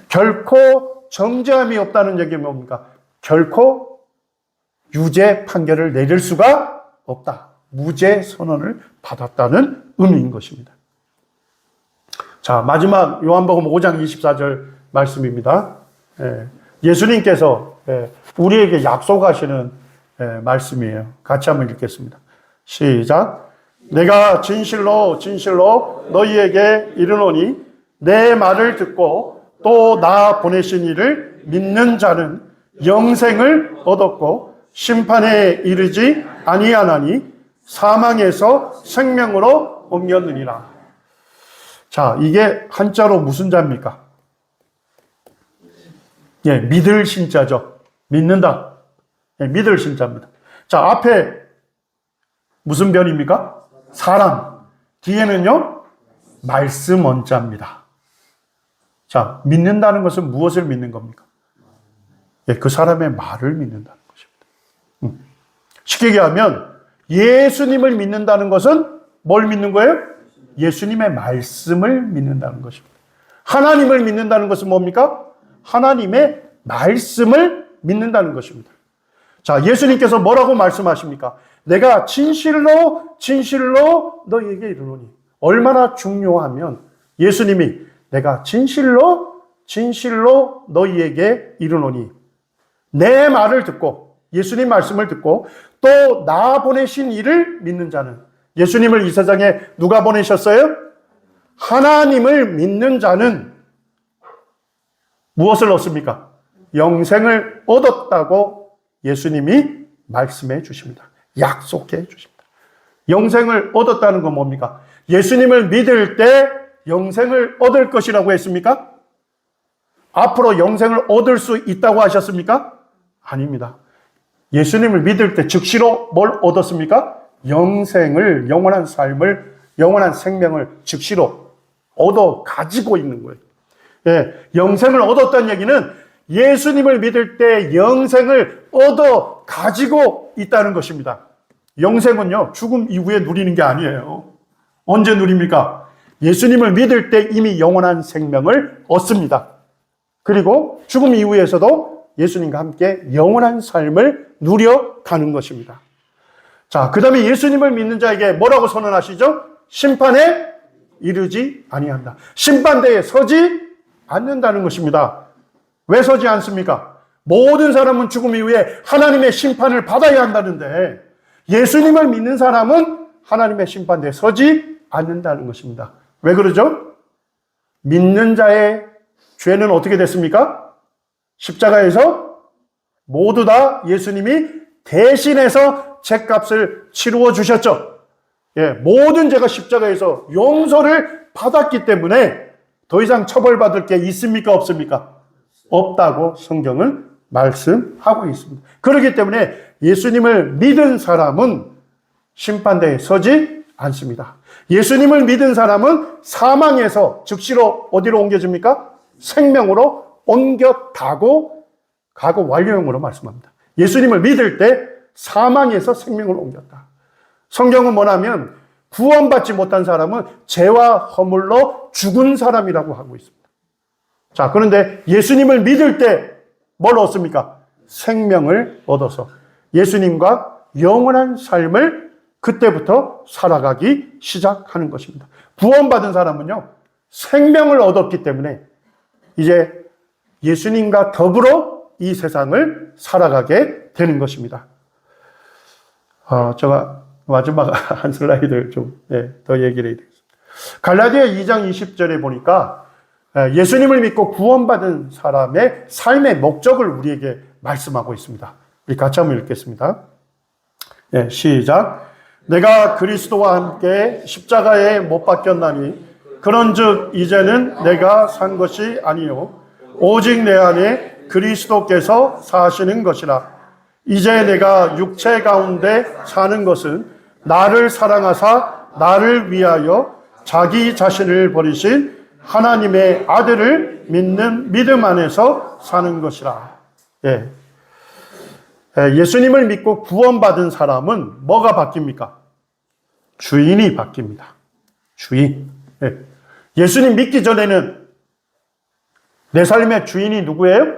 결코 정죄함이 없다는 얘기는 뭡니까? 결코 유죄 판결을 내릴 수가 없다. 무죄 선언을 받았다는 의미인 것입니다. 자, 마지막 요한복음 5장 24절 말씀입니다. 예수님께서 우리에게 약속하시는 말씀이에요. 같이 한번 읽겠습니다. 시작. 내가 진실로 너희에게 이르노니 내 말을 듣고 또 나 보내신 이를 믿는 자는 영생을 얻었고 심판에 이르지 아니하나니 사망에서 생명으로 옮겼느니라. 자, 이게 한자로 무슨 자입니까? 예, 믿을 신자죠. 믿는다. 예, 믿을 신자입니다. 자, 앞에 무슨 변입니까? 사람. 뒤에는요, 말씀 원자입니다. 자, 믿는다는 것은 무엇을 믿는 겁니까? 예, 그 사람의 말을 믿는다는 것입니다. 쉽게 얘기하면 예수님을 믿는다는 것은 뭘 믿는 거예요? 예수님의 말씀을 믿는다는 것입니다. 하나님을 믿는다는 것은 뭡니까? 하나님의 말씀을 믿는다는 것입니다. 자, 예수님께서 뭐라고 말씀하십니까? 내가 진실로 너희에게 이르노니. 얼마나 중요하면 예수님이 내가 진실로 너희에게 이르노니. 내 말을 듣고 예수님 말씀을 듣고 또 나 보내신 이를 믿는 자는, 예수님을 이 세상에 누가 보내셨어요? 하나님을 믿는 자는 무엇을 얻습니까? 영생을 얻었다고 예수님이 말씀해 주십니다. 약속해 주십니다. 영생을 얻었다는 건 뭡니까? 예수님을 믿을 때 영생을 얻을 것이라고 했습니까? 앞으로 영생을 얻을 수 있다고 하셨습니까? 아닙니다. 예수님을 믿을 때 즉시로 뭘 얻었습니까? 영생을, 영원한 삶을, 영원한 생명을 즉시로 얻어 가지고 있는 거예요. 예, 영생을 얻었다는 얘기는 예수님을 믿을 때 영생을 얻어 가지고 있다는 것입니다. 영생은요, 죽음 이후에 누리는 게 아니에요. 언제 누립니까? 예수님을 믿을 때 이미 영원한 생명을 얻습니다. 그리고 죽음 이후에서도 예수님과 함께 영원한 삶을 누려가는 것입니다. 자, 그 다음에 예수님을 믿는 자에게 뭐라고 선언하시죠? 심판에 이르지 아니한다. 심판대에 서지 않는다는 것입니다. 왜 서지 않습니까? 모든 사람은 죽음 이후에 하나님의 심판을 받아야 한다는데 예수님을 믿는 사람은 하나님의 심판대에 서지 않는다는 것입니다. 왜 그러죠? 믿는 자의 죄는 어떻게 됐습니까? 십자가에서 모두 다 예수님이 대신해서 죄값을 치루어 주셨죠. 예, 모든 죄가 십자가에서 용서를 받았기 때문에 더 이상 처벌받을 게 있습니까? 없습니까? 없다고 성경은 말씀하고 있습니다. 그렇기 때문에 예수님을 믿은 사람은 심판대에 서지 않습니다. 예수님을 믿은 사람은 사망에서 즉시로 어디로 옮겨집니까? 생명으로 옮겼다고 과거 완료형으로 말씀합니다. 예수님을 믿을 때 사망에서 생명으로 옮겼다. 성경은 뭐냐면 구원받지 못한 사람은 죄와 허물로 죽은 사람이라고 하고 있습니다. 자, 그런데 예수님을 믿을 때 뭘 얻습니까? 생명을 얻어서 예수님과 영원한 삶을 그때부터 살아가기 시작하는 것입니다. 구원받은 사람은요, 생명을 얻었기 때문에 이제 예수님과 더불어 이 세상을 살아가게 되는 것입니다. 제가 마지막 한 슬라이드 좀 더 얘기를 해야 되겠습니다. 갈라디아 2장 20절에 보니까 예수님을 믿고 구원받은 사람의 삶의 목적을 우리에게 말씀하고 있습니다. 우리 같이 한번 읽겠습니다. 네, 시작. 내가 그리스도와 함께 십자가에 못 박혔나니 그런즉 이제는 내가 산 것이 아니요 오직 내 안에 그리스도께서 사시는 것이라. 이제 내가 육체 가운데 사는 것은 나를 사랑하사 나를 위하여 자기 자신을 버리신 하나님의 아들을 믿는 믿음 안에서 사는 것이라. 예. 예수님을 믿고 구원받은 사람은 뭐가 바뀝니까? 주인이 바뀝니다. 주인. 예. 예수님 믿기 전에는 내 삶의 주인이 누구예요?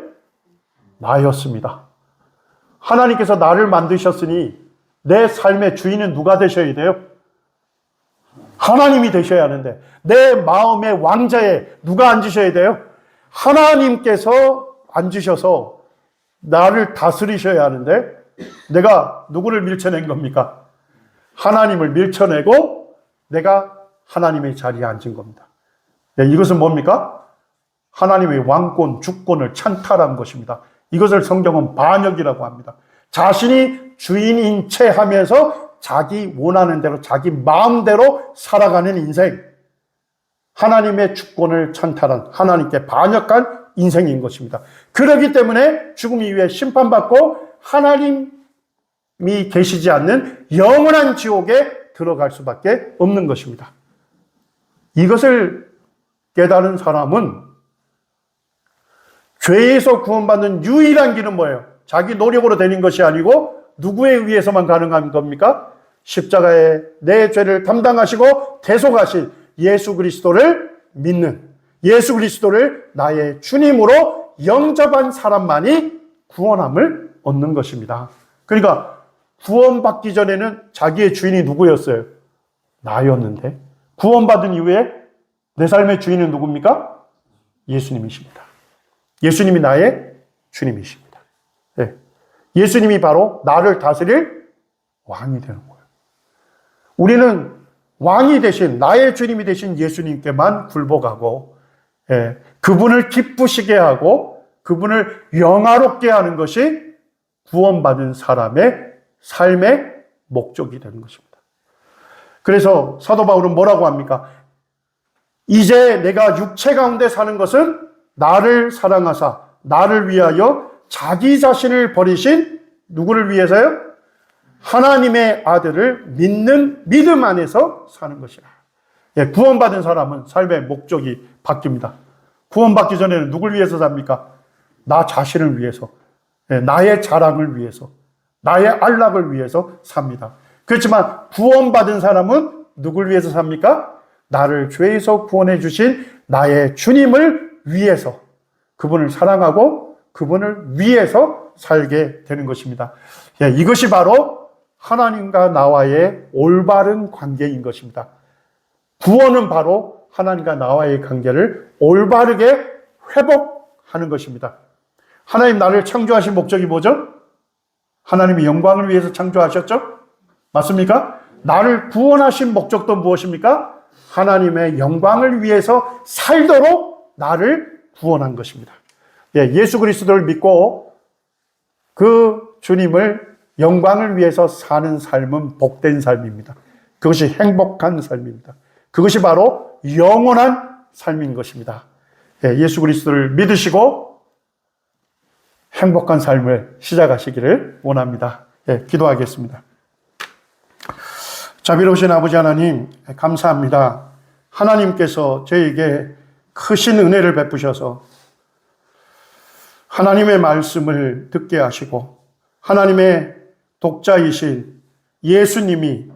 나였습니다. 하나님께서 나를 만드셨으니 내 삶의 주인은 누가 되셔야 돼요? 하나님이 되셔야 하는데 내 마음의 왕자에 누가 앉으셔야 돼요? 하나님께서 앉으셔서 나를 다스리셔야 하는데 내가 누구를 밀쳐낸 겁니까? 하나님을 밀쳐내고 내가 하나님의 자리에 앉은 겁니다. 이것은 뭡니까? 하나님의 왕권, 주권을 찬탈한 것입니다. 이것을 성경은 반역이라고 합니다. 자신이 주인인 채 하면서 자기 원하는 대로 자기 마음대로 살아가는 인생, 하나님의 주권을 찬탈한 하나님께 반역한 인생인 것입니다. 그렇기 때문에 죽음 이후에 심판받고 하나님이 계시지 않는 영원한 지옥에 들어갈 수밖에 없는 것입니다. 이것을 깨달은 사람은 죄에서 구원받는 유일한 길은 뭐예요? 자기 노력으로 되는 것이 아니고 누구에 의해서만 가능한 겁니까? 십자가에 내 죄를 담당하시고 대속하신 예수 그리스도를 믿는, 예수 그리스도를 나의 주님으로 영접한 사람만이 구원함을 얻는 것입니다. 그러니까 구원받기 전에는 자기의 주인이 누구였어요? 나였는데 구원받은 이후에 내 삶의 주인은 누굽니까? 예수님이십니다. 예수님이 나의 주님이십니다. 네. 예수님이 바로 나를 다스릴 왕이 되는 거예요. 우리는 왕이 되신, 나의 주님이 되신 예수님께만 굴복하고, 그분을 기쁘시게 하고, 그분을 영화롭게 하는 것이 구원받은 사람의 삶의 목적이 되는 것입니다. 그래서 사도 바울은 뭐라고 합니까? 이제 내가 육체 가운데 사는 것은 나를 사랑하사, 나를 위하여 자기 자신을 버리신 누구를 위해서요? 하나님의 아들을 믿는 믿음 안에서 사는 것이라. 구원받은 사람은 삶의 목적이 바뀝니다. 구원받기 전에는 누굴 위해서 삽니까? 나 자신을 위해서, 나의 자랑을 위해서, 나의 안락을 위해서 삽니다. 그렇지만 구원받은 사람은 누굴 위해서 삽니까? 나를 죄에서 구원해 주신 나의 주님을 위해서, 그분을 사랑하고 그분을 위해서 살게 되는 것입니다. 이것이 바로 하나님과 나와의 올바른 관계인 것입니다. 구원은 바로 하나님과 나와의 관계를 올바르게 회복하는 것입니다. 하나님 나를 창조하신 목적이 뭐죠? 하나님의 영광을 위해서 창조하셨죠? 맞습니까? 나를 구원하신 목적도 무엇입니까? 하나님의 영광을 위해서 살도록 나를 구원한 것입니다. 예수 그리스도를 믿고 그 주님을 영광을 위해서 사는 삶은 복된 삶입니다. 그것이 행복한 삶입니다. 그것이 바로 영원한 삶인 것입니다. 예수 그리스도를 믿으시고 행복한 삶을 시작하시기를 원합니다. 기도하겠습니다. 자비로우신 아버지 하나님, 감사합니다. 하나님께서 저에게 크신 은혜를 베푸셔서 하나님의 말씀을 듣게 하시고 하나님의 독자이신 예수님이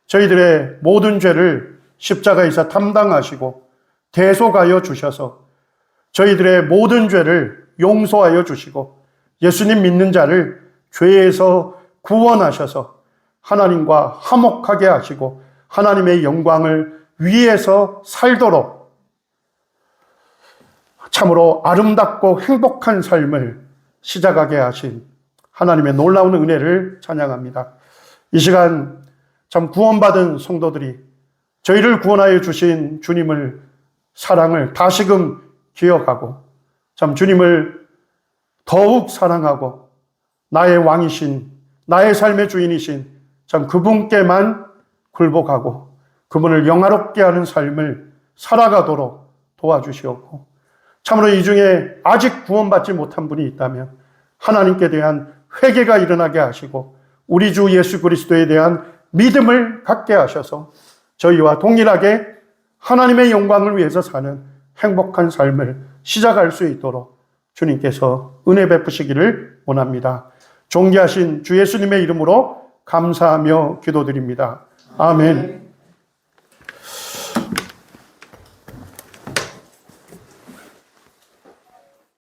저희들의 모든 죄를 십자가에서 담당하시고 대속하여 주셔서 저희들의 모든 죄를 용서하여 주시고 예수님 믿는 자를 죄에서 구원하셔서 하나님과 화목하게 하시고 하나님의 영광을 위해서 살도록 참으로 아름답고 행복한 삶을 시작하게 하신 하나님의 놀라운 은혜를 찬양합니다. 이 시간 참 구원받은 성도들이 저희를 구원하여 주신 주님을 사랑을 다시금 기억하고 참 주님을 더욱 사랑하고 나의 왕이신 나의 삶의 주인이신 참 그분께만 굴복하고 그분을 영화롭게 하는 삶을 살아가도록 도와주시옵고 참으로 이 중에 아직 구원받지 못한 분이 있다면 하나님께 대한 회개가 일어나게 하시고 우리 주 예수 그리스도에 대한 믿음을 갖게 하셔서 저희와 동일하게 하나님의 영광을 위해서 사는 행복한 삶을 시작할 수 있도록 주님께서 은혜 베푸시기를 원합니다. 존귀하신 주 예수님의 이름으로 감사하며 기도드립니다. 아멘.